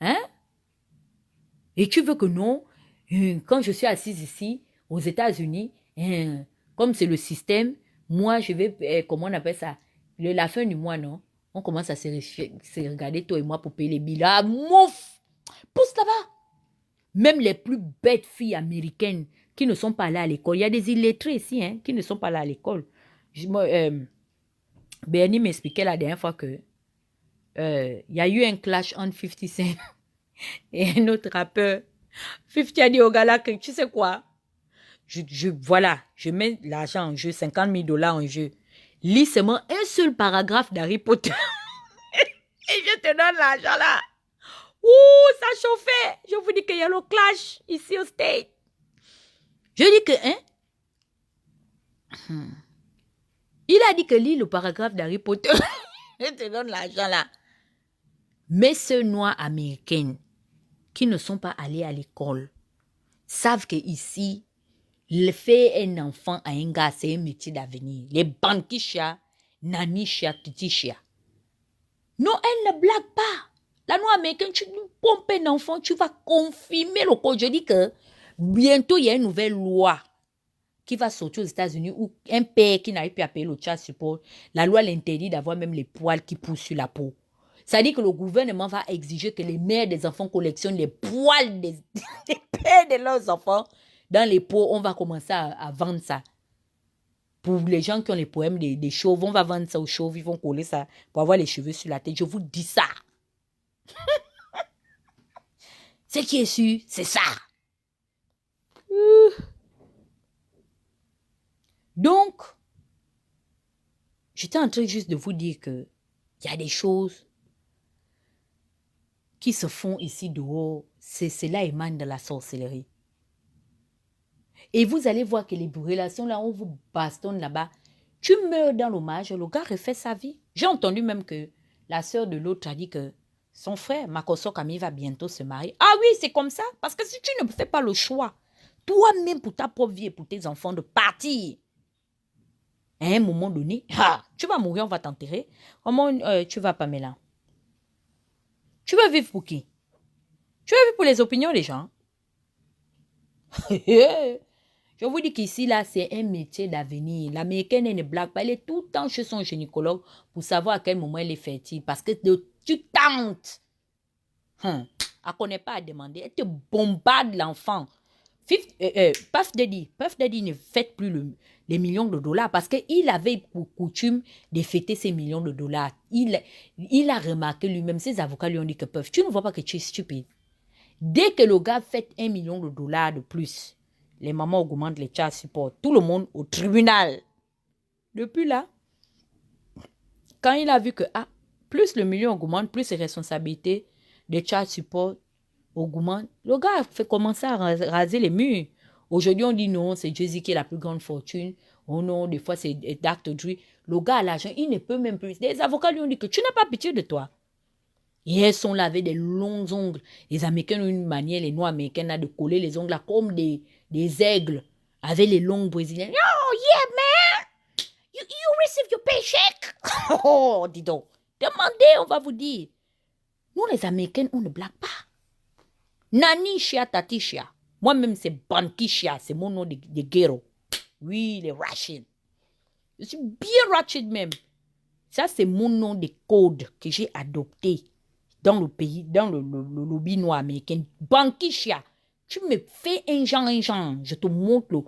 Hein? Et tu veux que non, quand je suis assise ici, aux États-Unis, comme c'est le système, moi, je vais, comment on appelle ça? La fin du mois, non? On commence à se regarder, toi et moi, pour payer les billets. Ah, mouf! Pousse là-bas! Même les plus bêtes filles américaines qui ne sont pas allées à l'école. Il y a des illettrés ici, hein, qui ne sont pas allées à l'école. Bernie m'expliquait la dernière fois que il y a eu un clash entre 50 Cent et un autre rappeur. 50 a dit au gars là que tu sais quoi? Voilà, je mets l'argent en jeu, 50 000 $ en jeu. Lis seulement un seul paragraphe d'Harry Potter. Et je te donne l'argent là. Ouh, ça chauffait. Je vous dis qu'il y a le clash ici au State. Je dis que, hein? Il a dit que lis le paragraphe d'Harry Potter. Je te donne l'argent là. Mes sœurs noires américaines qui ne sont pas allées à l'école savent que ici, le faire un enfant à un gars, c'est un métier d'avenir. Les banquichas, nanisha, titisha. Non, elle ne blague pas. La noire américaine, tu pompes un enfant, tu vas confirmer le code. Je dis que bientôt, il y a une nouvelle loi qui va sortir aux États-Unis où un père qui n'arrive plus à payer le child support, la loi l'interdit d'avoir même les poils qui poussent sur la peau. Ça dit que le gouvernement va exiger que les mères des enfants collectionnent les poils des pères de leurs enfants dans les peaux. On va commencer à vendre ça. Pour les gens qui ont les problèmes des chauves, on va vendre ça aux chauves, ils vont coller ça pour avoir les cheveux sur la tête. Je vous dis ça. Ce qui est sûr, c'est ça. Donc, j'étais en train juste de vous dire que il y a des choses qui se font ici dehors. Cela émane de la sorcellerie. Et vous allez voir que les relations là, on vous bastonne là-bas. Tu meurs dans l'hommage, le gars refait sa vie. J'ai entendu même que la sœur de l'autre a dit que son frère, Makoso Kami, va bientôt se marier. Ah oui, c'est comme ça. Parce que si tu ne fais pas le choix, toi-même pour ta propre vie et pour tes enfants, de partir, à un moment donné, tu vas mourir, on va t'enterrer. Comment tu vas, Pamela? Tu vas vivre pour qui? Tu vas vivre pour les opinions des gens? Je vous dis qu'ici, là, c'est un métier d'avenir. L'américaine, elle ne blague pas. Elle est tout le temps chez son gynécologue pour savoir à quel moment elle est fertile. Parce que tu tentes. Elle ne connaît pas à demander. Elle te bombarde l'enfant. Puff Daddy ne fête plus les millions de dollars parce qu'il avait pour coutume de fêter ces millions de dollars. Il a remarqué lui-même, ses avocats lui ont dit que Puff, tu ne vois pas que tu es stupide. Dès que le gars fait 1 million de dollars de plus, les mamans augmentent les child support. Tout le monde au tribunal. Depuis là, quand il a vu que plus le million augmente, plus ses responsabilités de child support augmentent, le gars a fait commencer à raser les murs. Aujourd'hui, on dit non, c'est Jay-Z qui a la plus grande fortune. Oh non, des fois, c'est Dr. Dre. Le gars a l'argent, il ne peut même plus. Les avocats lui ont dit que tu n'as pas pitié de toi. Et elles sont là avec des longs ongles. Les Américains ont une manière, les Noirs américains, là, de coller les ongles là, comme des aigles avec les longs brésiliens. Oh, yeah, man! You receive your paycheck! Oh, dis donc. Demandez, on va vous dire. Nous, les Américains, on ne blague pas. Nani Shia Tati Shia. Moi-même, c'est Banki Shia. C'est mon nom de guerre. Oui, les Rashid. Je suis bien Rashid même. Ça, c'est mon nom de code que j'ai adopté dans le pays, dans le lobby noir américain. Banki Shia. Tu me fais un genre. Je te montre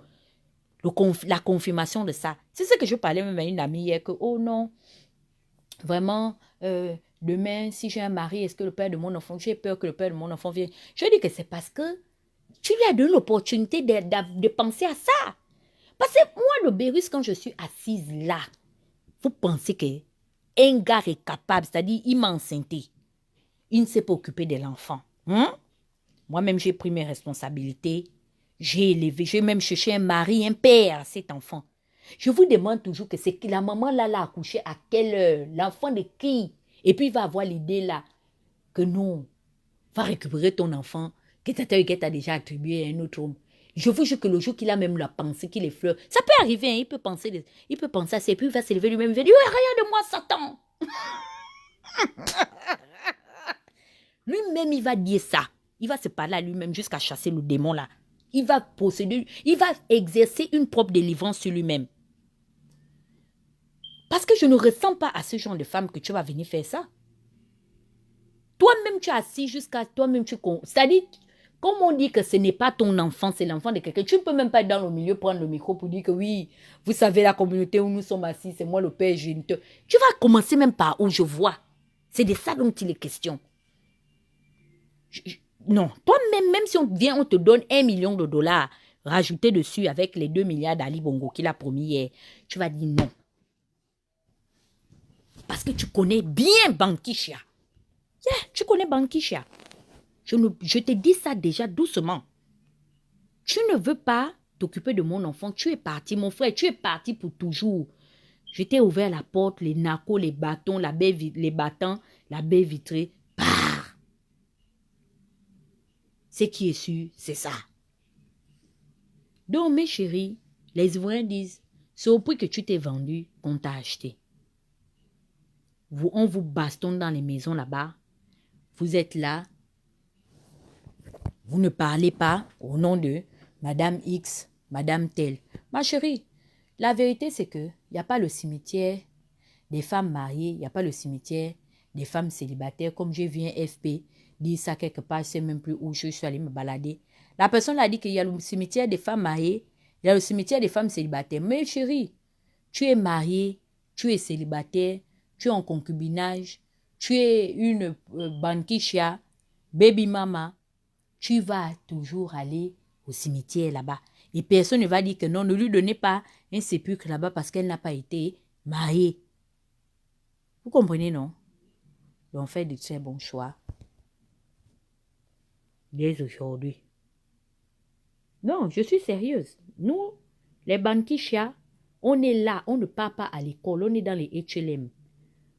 la confirmation de ça. C'est ce que je parlais même à une amie hier que, oh non, vraiment, demain, si j'ai un mari, est-ce que le père de mon enfant, j'ai peur que le père de mon enfant vienne. Je dis que c'est parce que Tu lui as donné l'opportunité de penser à ça. Parce que moi, le Bérus, quand je suis assise là, vous pensez qu'un gars est capable, c'est-à-dire il m'a enceinté. Il ne s'est pas occupé de l'enfant. Moi-même, j'ai pris mes responsabilités. J'ai élevé, j'ai même cherché un mari, un père à cet enfant. Je vous demande toujours que c'est la maman là l'a accouché à quelle heure, l'enfant de qui? Et puis il va avoir l'idée là que non, va récupérer ton enfant que t'a déjà attribué à un autre homme. Je vous jure que le jour qu'il a même la pensée, qu'il effleure, ça peut arriver, hein, il peut penser à ça, et puis il va se lever lui-même, il va dire, oh, regarde-moi Satan. Lui-même, il va dire ça. Il va se parler à lui-même jusqu'à chasser le démon là. Il va posséder, il va exercer une propre délivrance sur lui-même. Parce que je ne ressens pas à ce genre de femme que tu vas venir faire ça. Toi-même, tu es assis jusqu'à toi-même, c'est-à-dire, comme on dit que ce n'est pas ton enfant, c'est l'enfant de quelqu'un, tu ne peux même pas être dans le milieu, prendre le micro pour dire que oui, vous savez, la communauté où nous sommes assis, c'est moi le père géniteur. Tu vas commencer même par où je vois. C'est de ça dont il est question. Non, toi-même, même si on vient, on te donne 1 million de dollars rajoutés dessus avec les 2 milliards d'Ali Bongo qu'il a promis hier, tu vas dire non. Parce que tu connais bien Bankisha. Yeah, tu connais Bankisha. Je te dis ça déjà doucement. Tu ne veux pas t'occuper de mon enfant. Tu es parti, mon frère, tu es parti pour toujours. Je t'ai ouvert la porte, les narcos, les bâtons, les battants, la baie vitrée. Pars. Ce qui est sûr, c'est ça. Donc, mes chéris, les Ivoiriens disent, c'est au prix que tu t'es vendu qu'on t'a acheté. On vous bastonne dans les maisons là-bas. Vous êtes là. Vous ne parlez pas au nom de Madame X, Madame telle. Ma chérie, la vérité c'est que il n'y a pas le cimetière des femmes mariées, il n'y a pas le cimetière des femmes célibataires. Comme j'ai vu un FP dire ça quelque part, je ne sais même plus où je suis allée me balader. La personne a dit qu'il y a le cimetière des femmes mariées, il y a le cimetière des femmes célibataires. Mais chérie, tu es mariée, tu es célibataire, tu es en concubinage, tu es une bankisha, baby mama, tu vas toujours aller au cimetière là-bas. Et personne ne va dire que non, ne lui donnez pas un sépulcre là-bas parce qu'elle n'a pas été mariée. Vous comprenez, non? Donc, faites de très bons choix dès aujourd'hui. Non, je suis sérieuse. Nous, les Bankisha, on est là, on ne part pas à l'école, on est dans les HLM,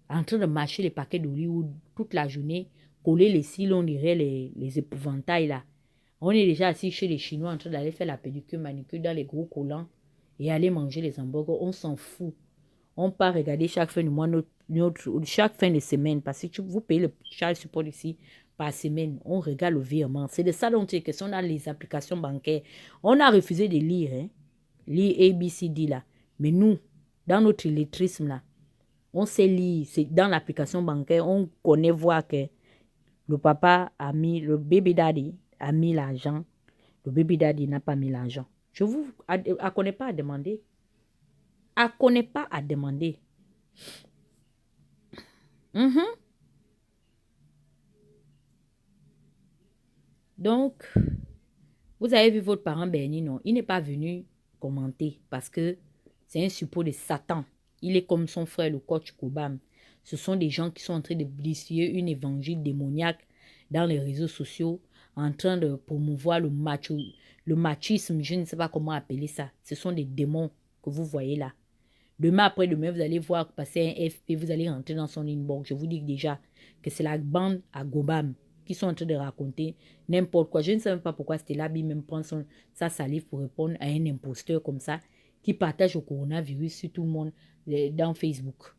en train de marcher les paquets d'Hollywood toute la journée, coller les cils, on dirait les épouvantails là. On est déjà assis chez les Chinois en train d'aller faire la pédicure, manicure dans les gros collants et aller manger les hamburgers. On s'en fout. On part regarder chaque fin de mois, chaque fin de semaine, parce que vous payez le child support ici par semaine. On regarde le virement. C'est de ça dont il est question. On a les applications bancaires. On a refusé de lire, hein, lire ABCD là. Mais nous, dans notre illettrisme là, on sait lire. C'est dans l'application bancaire, on connaît voir que le papa a mis, le baby daddy a mis l'argent. Le baby daddy n'a pas mis l'argent. Je vous connais pas à demander. Connaît pas à demander. Donc, vous avez vu votre parent Bernie, non? Il n'est pas venu commenter parce que c'est un suppôt de Satan. Il est comme son frère, le coach Kobam. Ce sont des gens qui sont en train de blesser une évangile démoniaque dans les réseaux sociaux, en train de promouvoir le machisme, je ne sais pas comment appeler ça. Ce sont des démons que vous voyez là. Demain après-demain, vous allez voir passer un FP, vous allez rentrer dans son inbox. Je vous dis déjà que c'est la bande à Gobam qui sont en train de raconter n'importe quoi. Je ne sais même pas pourquoi Stella B même prend sa salive pour répondre à un imposteur comme ça qui partage le coronavirus sur tout le monde dans Facebook.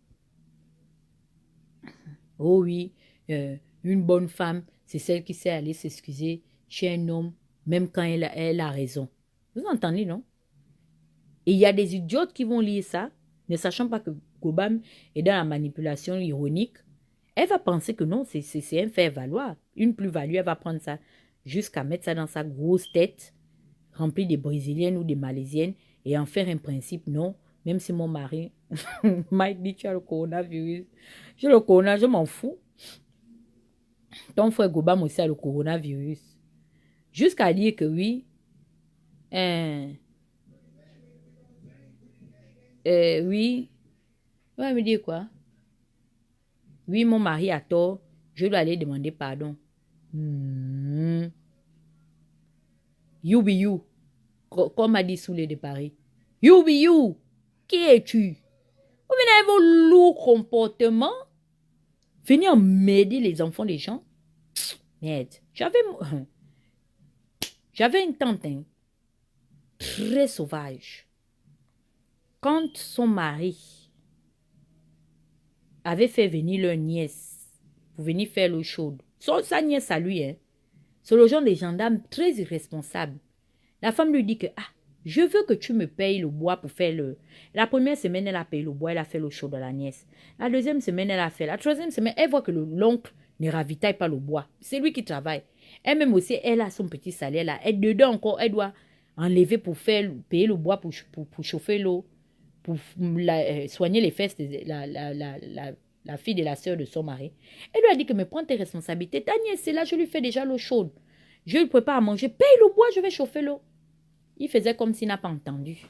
Oh oui, une bonne femme, c'est celle qui sait aller s'excuser chez un homme, même quand elle a raison. Vous entendez, non? Et il y a des idiotes qui vont lire ça, ne sachant pas que Gobam est dans la manipulation ironique. Elle va penser que non, c'est un faire-valoir. Une plus-value, elle va prendre ça jusqu'à mettre ça dans sa grosse tête, remplie des Brésiliennes ou des Malaisiennes, et en faire un principe. Non, même si mon mari m'a dit tu as le coronavirus, j'ai le coronavirus, je m'en fous. Ton frère Gobam aussi a le coronavirus. Jusqu'à dire que oui, oui, on va me dire quoi? Oui, mon mari a tort, je dois aller demander pardon. You be you, comme a dit Soulé de Paris. You be you, qui es-tu? Vous venez avec vos lourds comportements, venir m'aider les enfants des gens. Merde, j'avais une tante hein, très sauvage. Quand son mari avait fait venir leur nièce pour venir faire l'eau chaude, sa nièce à lui, hein, c'est le genre de gendarme très irresponsable. La femme lui dit que, ah, je veux que tu me payes le bois pour faire le... La première semaine, elle a payé le bois, elle a fait l'eau chaude à la nièce. La deuxième semaine, elle a fait. La troisième semaine, elle voit que l'oncle ne ravitaille pas le bois. C'est lui qui travaille. Elle-même aussi, elle a son petit salaire là. Elle, dedans encore, elle doit enlever pour faire, payer le bois pour chauffer l'eau, pour soigner les fesses de la fille de la sœur de son mari. Elle lui a dit que, mais prends tes responsabilités. Ta nièce, c'est là, je lui fais déjà l'eau chaude. Je lui prépare à manger. Paye le bois, je vais chauffer l'eau. Il faisait comme s'il n'a pas entendu.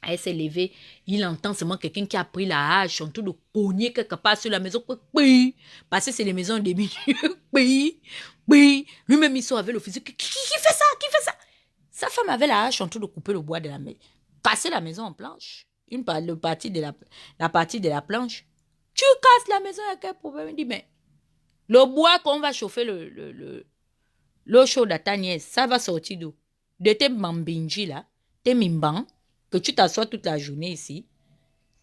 Elle s'est levée. Il entend seulement quelqu'un qui a pris la hache en train de cogner quelque part sur la maison. Parce que c'est les maisons des milieux. Lui-même, il sort avec le fusil. Qui fait ça? Qui fait ça? Sa femme avait la hache en train de couper le bois de la maison. Casser la maison en planche. La partie de la planche. Tu casses la maison, il y a quel problème? Il dit, mais le bois qu'on va chauffer l'eau chaude à ta nièce, ça va sortir d'où? De tes mambinji là, tes mimbans, que tu t'assois toute la journée ici.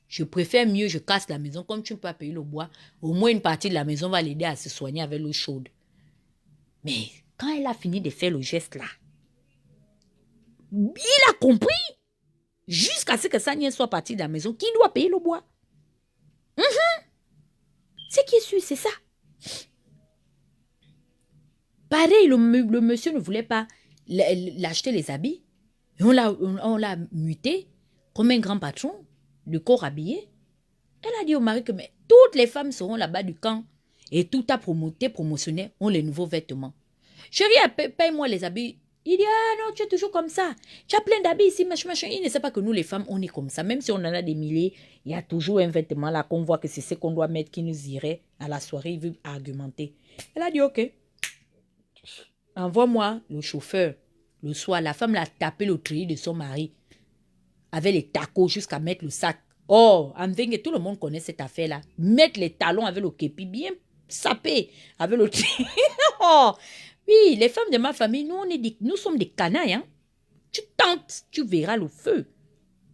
Je préfère mieux, je casse la maison, comme tu ne peux pas payer le bois. Au moins une partie de la maison va l'aider à se soigner avec l'eau chaude. Mais quand elle a fini de faire le geste là, il a compris, jusqu'à ce que sa nièce soit partie de la maison, qui doit payer le bois. C'est qui est sûr, c'est ça. Pareil, le monsieur ne voulait pas l'acheter les habits. Et on l'a muté comme un grand patron, de corps habillé. Elle a dit au mari que mais, toutes les femmes seront là-bas du camp et tout a promotionné, ont les nouveaux vêtements. Chérie, paye-moi les habits. Il dit, ah non, tu es toujours comme ça. Tu as plein d'habits ici, machin. Il ne sait pas que nous, les femmes, on est comme ça. Même si on en a des milliers, il y a toujours un vêtement là qu'on voit que c'est ce qu'on doit mettre qui nous irait à la soirée. Il veut argumenter. Elle a dit, ok. Envoie-moi le chauffeur. Le soir, la femme l'a tapé le treillis de son mari avec les tacos jusqu'à mettre le sac. Oh, en Vengue, tout le monde connaît cette affaire-là. Mettre les talons avec le képi bien sapé avec le treillis. Oh, oui, les femmes de ma famille, nous sommes des canailles. Hein? Tu tentes, tu verras le feu.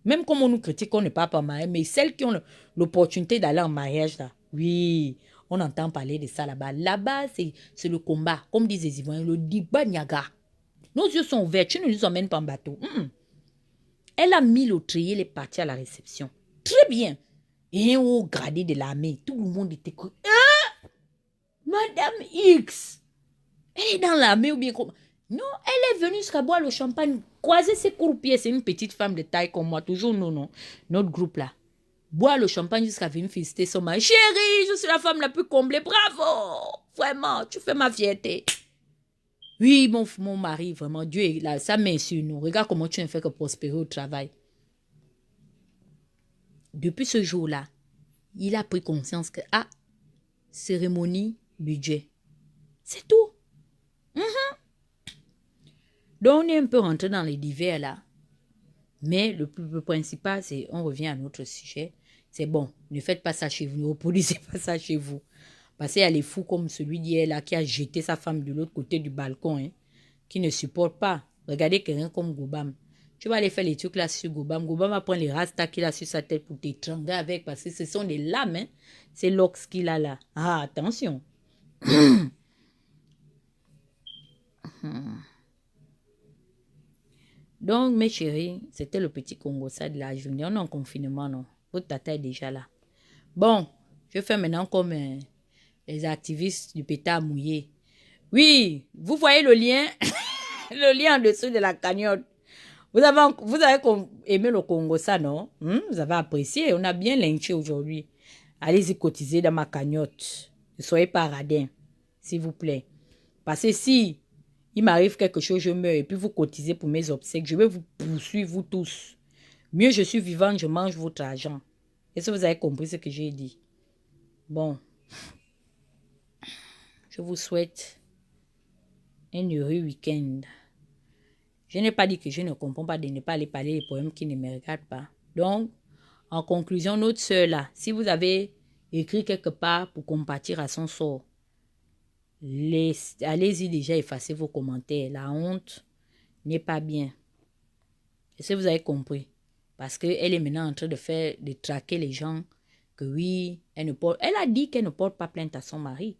Même comme on nous critique, on ne parle pas mariage, mais celles qui ont l'opportunité d'aller en mariage, là, oui, on entend parler de ça là-bas. Là-bas, c'est le combat. Comme disent les Ivoiriens, le Diba Niaga. Nos yeux sont ouverts, tu ne nous emmènes pas en bateau. Elle a mis le treillis, elle est partie à la réception. Très bien. Et un haut gradé de l'armée, tout le monde était cru. Ah! Madame X, elle est dans l'armée ou bien comment? Non, elle est venue jusqu'à boire le champagne, croiser ses courpiers. C'est une petite femme de taille comme moi, toujours nous, non. Notre groupe là. Boire le champagne jusqu'à venir féliciter son mari. Chérie, je suis la femme la plus comblée. Bravo! Vraiment, tu fais ma fierté. Oui, mon mari, vraiment, Dieu est là, sa main sur nous. Regarde comment tu ne fais que prospérer au travail. Depuis ce jour-là, il a pris conscience que, ah, cérémonie, budget. C'est tout. Donc, on est un peu rentré dans les divers là. Mais le principal, c'est, on revient à notre sujet, c'est bon, ne faites pas ça chez vous, ne reproduisez pas ça chez vous. Parce qu'il y a les fous comme celui d'hier là qui a jeté sa femme de l'autre côté du balcon, hein, qui ne supporte pas. Regardez quelqu'un comme Gobam. Tu vas aller faire les trucs là sur Gobam. Gobam va prendre les rastas qu'il a sur sa tête pour t'étrangler avec parce que ce sont des lames, hein. C'est l'ox qu'il a là. Ah, attention. Donc, mes chéris, c'était le petit Congo ça de la journée. On est en confinement, non? Votre tata est déjà là. Bon, je fais maintenant comme les activistes du pétard mouillé. Oui, vous voyez le lien, le lien en dessous de la cagnotte. Vous avez aimé le Congo ça, non? Vous avez apprécié. On a bien lynché aujourd'hui. Allez-y cotiser dans ma cagnotte. Ne soyez pas radin, s'il vous plaît. Parce que si il m'arrive quelque chose, je meurs, et puis vous cotisez pour mes obsèques, je vais vous poursuivre, vous tous. Mieux je suis vivante, je mange votre argent. Est-ce que vous avez compris ce que j'ai dit? Bon, je vous souhaite un heureux week-end. Je n'ai pas dit que je ne comprends pas de ne pas aller parler des poèmes qui ne me regardent pas. Donc, en conclusion, notre sœur là, si vous avez écrit quelque part pour compatir à son sort, allez-y déjà effacer vos commentaires. La honte n'est pas bien. Est-ce que vous avez compris? Parce qu'elle est maintenant en train de traquer les gens que oui, elle a dit qu'elle ne porte pas plainte à son mari.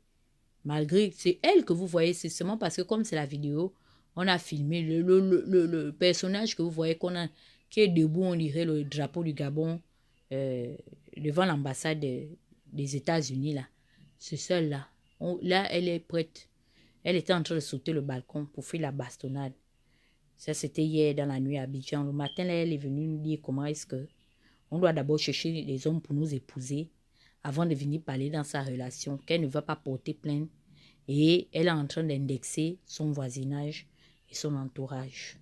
Malgré, c'est elle que vous voyez, c'est seulement parce que comme c'est la vidéo, on a filmé le personnage que vous voyez qui est debout, on dirait le drapeau du Gabon devant l'ambassade des États-Unis là. C'est celle-là. Là, elle est prête. Elle était en train de sauter le balcon pour faire la bastonnade. Ça, c'était hier dans la nuit à Abidjan. Le matin, là, elle est venue nous dire comment est-ce que on doit d'abord chercher des hommes pour nous épouser avant de venir parler dans sa relation, qu'elle ne va pas porter plainte. Et elle est en train d'indexer son voisinage et son entourage.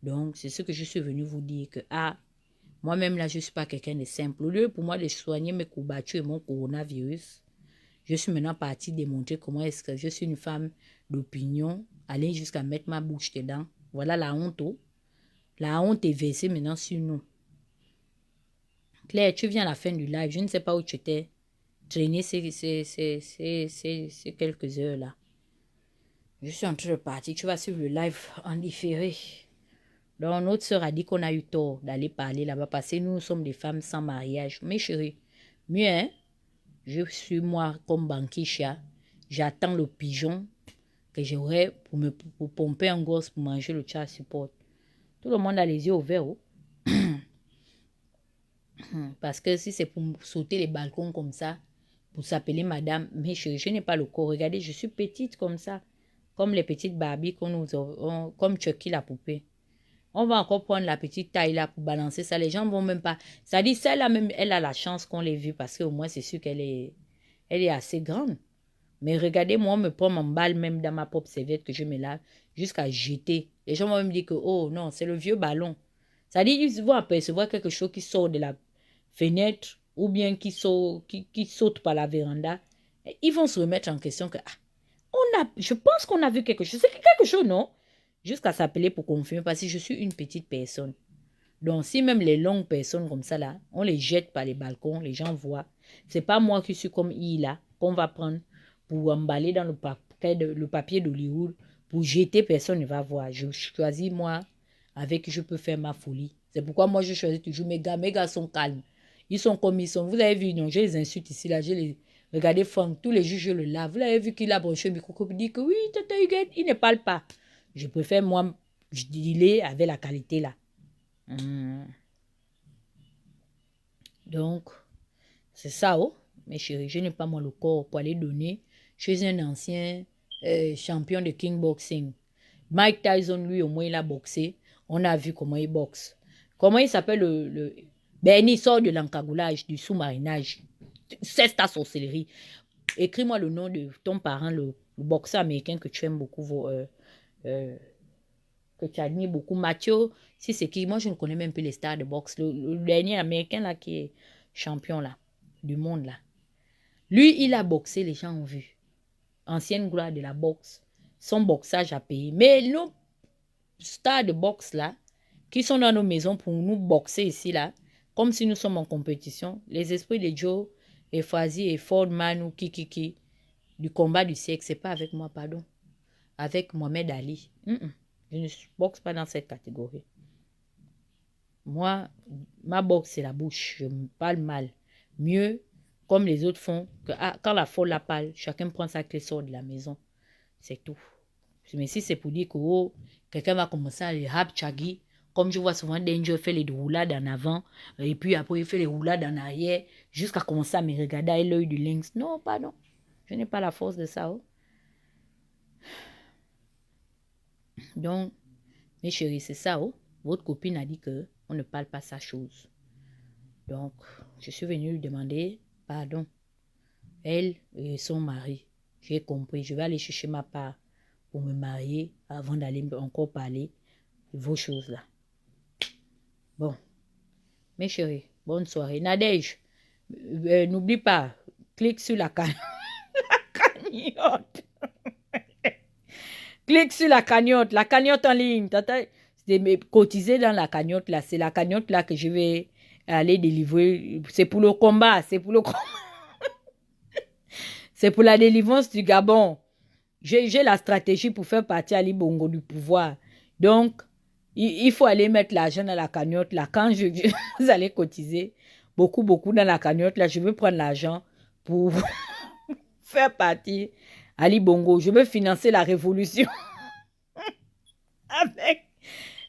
Donc, c'est ce que je suis venue vous dire que, moi-même là, je ne suis pas quelqu'un de simple. Au lieu pour moi de soigner mes courbatures et mon coronavirus, je suis maintenant partie démontrer comment est-ce que je suis une femme d'opinion, aller jusqu'à mettre ma bouche dedans. Voilà la honte. La honte est versée maintenant sur nous. Claire, tu viens à la fin du live. Je ne sais pas où tu étais traîné ces quelques heures-là. Je suis en train de partir. Tu vas suivre le live en différé. Donc, notre sœur a dit qu'on a eu tort d'aller parler là-bas parce que nous sommes des femmes sans mariage. Mais chérie, mieux, hein? Je suis moi comme Bankisha. J'attends le pigeon que j'aurai pour pomper un gosse pour manger le chat support. Tout le monde a les yeux ouverts. Oh. Parce que si c'est pour sauter les balcons comme ça, pour s'appeler madame, mais je n'ai pas le corps. Regardez, je suis petite comme ça. Comme les petites Barbie qu'on nous a, comme Chucky la poupée. On va encore prendre la petite taille là pour balancer ça. Les gens vont même pas. Ça dit, celle-là même, elle a la chance qu'on l'ait vue parce qu'au moins c'est sûr qu'elle est assez grande. Mais regardez, moi, on me prend mon balle même dans ma propre serviette que je me lave jusqu'à jeter. Les gens vont même dire que, oh non, c'est le vieux ballon. Ça dit, ils vont apercevoir quelque chose qui sort de la fenêtre ou bien qui saute par la véranda. Et ils vont se remettre en question que, je pense qu'on a vu quelque chose. C'est quelque chose, non? Jusqu'à s'appeler pour confirmer parce que je suis une petite personne. Donc, si même les longues personnes comme ça, là, on les jette par les balcons, les gens voient. C'est pas moi qui suis comme I, là, qu'on va prendre pour emballer dans le papier d'Hollywood, pour jeter, personne ne va voir. Je choisis, moi, avec qui je peux faire ma folie. C'est pourquoi moi, je choisis toujours mes gars. Mes gars sont calmes. Ils sont comme ils sont. Vous avez vu, non, je les insulte ici, là, regardez Franck, tous les jours, je le lave. Vous l'avez vu qu'il a branché le micro, il dit que oui, tata Huguette, il ne parle pas. Je préfère, moi, je dealer avec la qualité, là. Donc, c'est ça, oh. Mais chérie, je n'ai pas moi le corps pour aller donner. Je suis un ancien champion de kickboxing. Mike Tyson, lui, au moins, il a boxé. On a vu comment il boxe. Comment il s'appelle Ben, il sort de l'encagoulage, du sous-marinage. C'est ta sorcellerie. Écris-moi le nom de ton parent, le boxeur américain que tu aimes beaucoup, que tu admires beaucoup. Mathieu, si c'est qui? Moi, je ne connais même plus les stars de boxe. Le dernier américain là qui est champion là, du monde là. Lui, il a boxé, les gens ont vu. Ancienne gloire de la boxe. Son boxage a payé. Mais nos stars de boxe là, qui sont dans nos maisons pour nous boxer ici là, comme si nous sommes en compétition, les esprits de Joe et Fazi et Fordman ou Kikiki du combat du siècle, c'est pas avec moi, pardon. Avec Mohamed Ali. Je ne boxe pas dans cette catégorie. Moi, ma boxe, c'est la bouche. Je me parle mal. Mieux, comme les autres font, que quand la folle la parle, chacun prend sa clé, sort de la maison. C'est tout. Mais si c'est pour dire que quelqu'un va commencer à les rap chagui, comme je vois souvent Danger fait les roulades en avant, et puis après il fait les roulades en arrière, jusqu'à commencer à me regarder avec l'œil du lynx. Non, pardon. Je n'ai pas la force de ça. Oh. Donc, mes chéris, c'est ça. Oh. Votre copine a dit qu'on ne parle pas sa chose. Donc, je suis venue lui demander pardon. Elle et son mari. J'ai compris. Je vais aller chercher ma part pour me marier avant d'aller encore parler de vos choses là. Bon, mes chéris, bonne soirée. Nadège, n'oublie pas, clique sur la cagnotte. Clique sur la cagnotte en ligne. C'est cotiser dans la cagnotte là. C'est la cagnotte là que je vais aller délivrer. C'est pour le combat. C'est pour le combat. C'est pour la délivrance du Gabon. J'ai la stratégie pour faire partir Ali Bongo du pouvoir. Donc, il faut aller mettre l'argent dans la cagnotte là. Quand vous allez cotiser beaucoup dans la cagnotte là, je veux prendre l'argent pour faire partir Ali Bongo. Je veux financer la révolution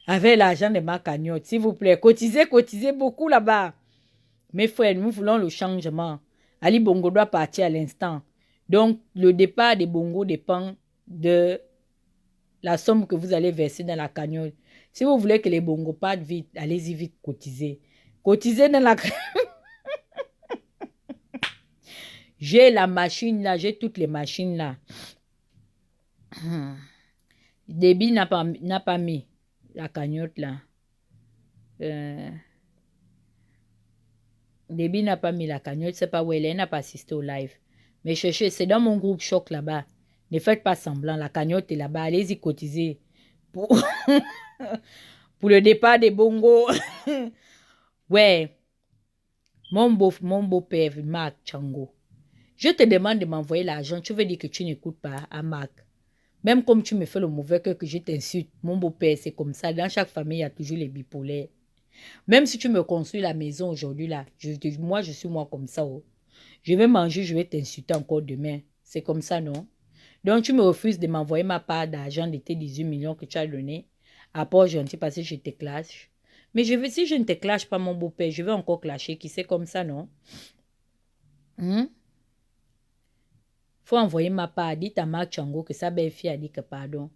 avec l'argent de ma cagnotte. S'il vous plaît, cotisez beaucoup là-bas. Mes frères, nous voulons le changement. Ali Bongo doit partir à l'instant. Donc, le départ des Bongo dépend de la somme que vous allez verser dans la cagnotte. Si vous voulez que les Bongo partent vite, allez-y vite, cotisez. Cotisez dans la cagnotte. J'ai la machine là, j'ai toutes les machines là. Déby n'a pas mis la cagnotte là. Déby n'a pas mis la cagnotte, c'est pas où elle est, elle n'a pas assisté au live. Mais cherchez, c'est dans mon groupe choc là-bas. Ne faites pas semblant, la cagnotte est là-bas. Allez-y cotiser pour, pour le départ des Bongo. Ouais. Mon beau-père, Marc Tchango. Je te demande de m'envoyer l'argent. Tu veux dire que tu n'écoutes pas à Marc. Même comme tu me fais le mauvais cœur que je t'insulte. Mon beau-père, c'est comme ça. Dans chaque famille, il y a toujours les bipolaires. Même si tu me construis la maison aujourd'hui, là, moi, je suis moi comme ça. Oh. Je vais manger, je vais t'insulter encore demain. C'est comme ça, non? Donc, tu me refuses de m'envoyer ma part d'argent de tes 18 millions que tu as donné. Après, gentil, parce que je te clash. Mais si je ne te clash pas, mon beau-père, je vais encore clasher. Qui c'est comme ça, non? Faut envoyer ma part. Dites à Marc Tchango que sa belle-fille a dit que pardon.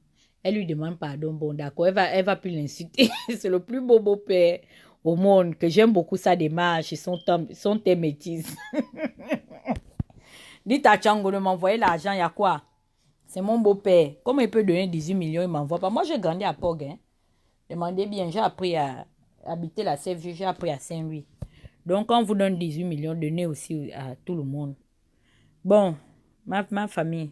Elle lui demande pardon. Bon, d'accord, elle va plus l'insulter. C'est le plus beau-père au monde, que j'aime beaucoup sa démarche et son thème métis. Dites à Tchango de m'envoyer l'argent, il y a quoi? C'est mon beau-père. Comment il peut donner 18 millions, il m'envoie pas? Moi, j'ai grandi à Pog. Hein. Demandez bien, j'ai appris à habiter la Sèvres, j'ai appris à Saint-Louis. Donc, quand on vous donne 18 millions, donnez aussi à tout le monde. Bon, ma famille,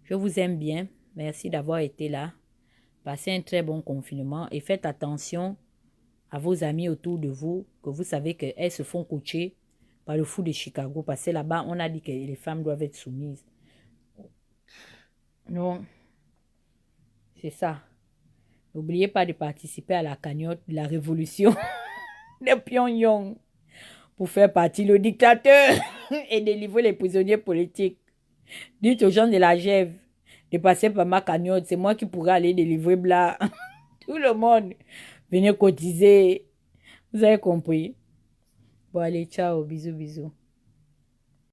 je vous aime bien. Merci d'avoir été là. Passez un très bon confinement et faites attention à vos amis autour de vous, que vous savez qu'elles se font coacher par le fou de Chicago. Parce que là-bas, on a dit que les femmes doivent être soumises. Non, c'est ça. N'oubliez pas de participer à la cagnotte de la révolution de Pyongyang pour faire partie le dictateur et délivrer les prisonniers politiques. Dites aux gens de la Gève de passer par ma cagnotte. C'est moi qui pourrais aller délivrer Bla. Tout le monde. Venez cotiser. Vous avez compris. Bon, allez, ciao. Bisous, bisous.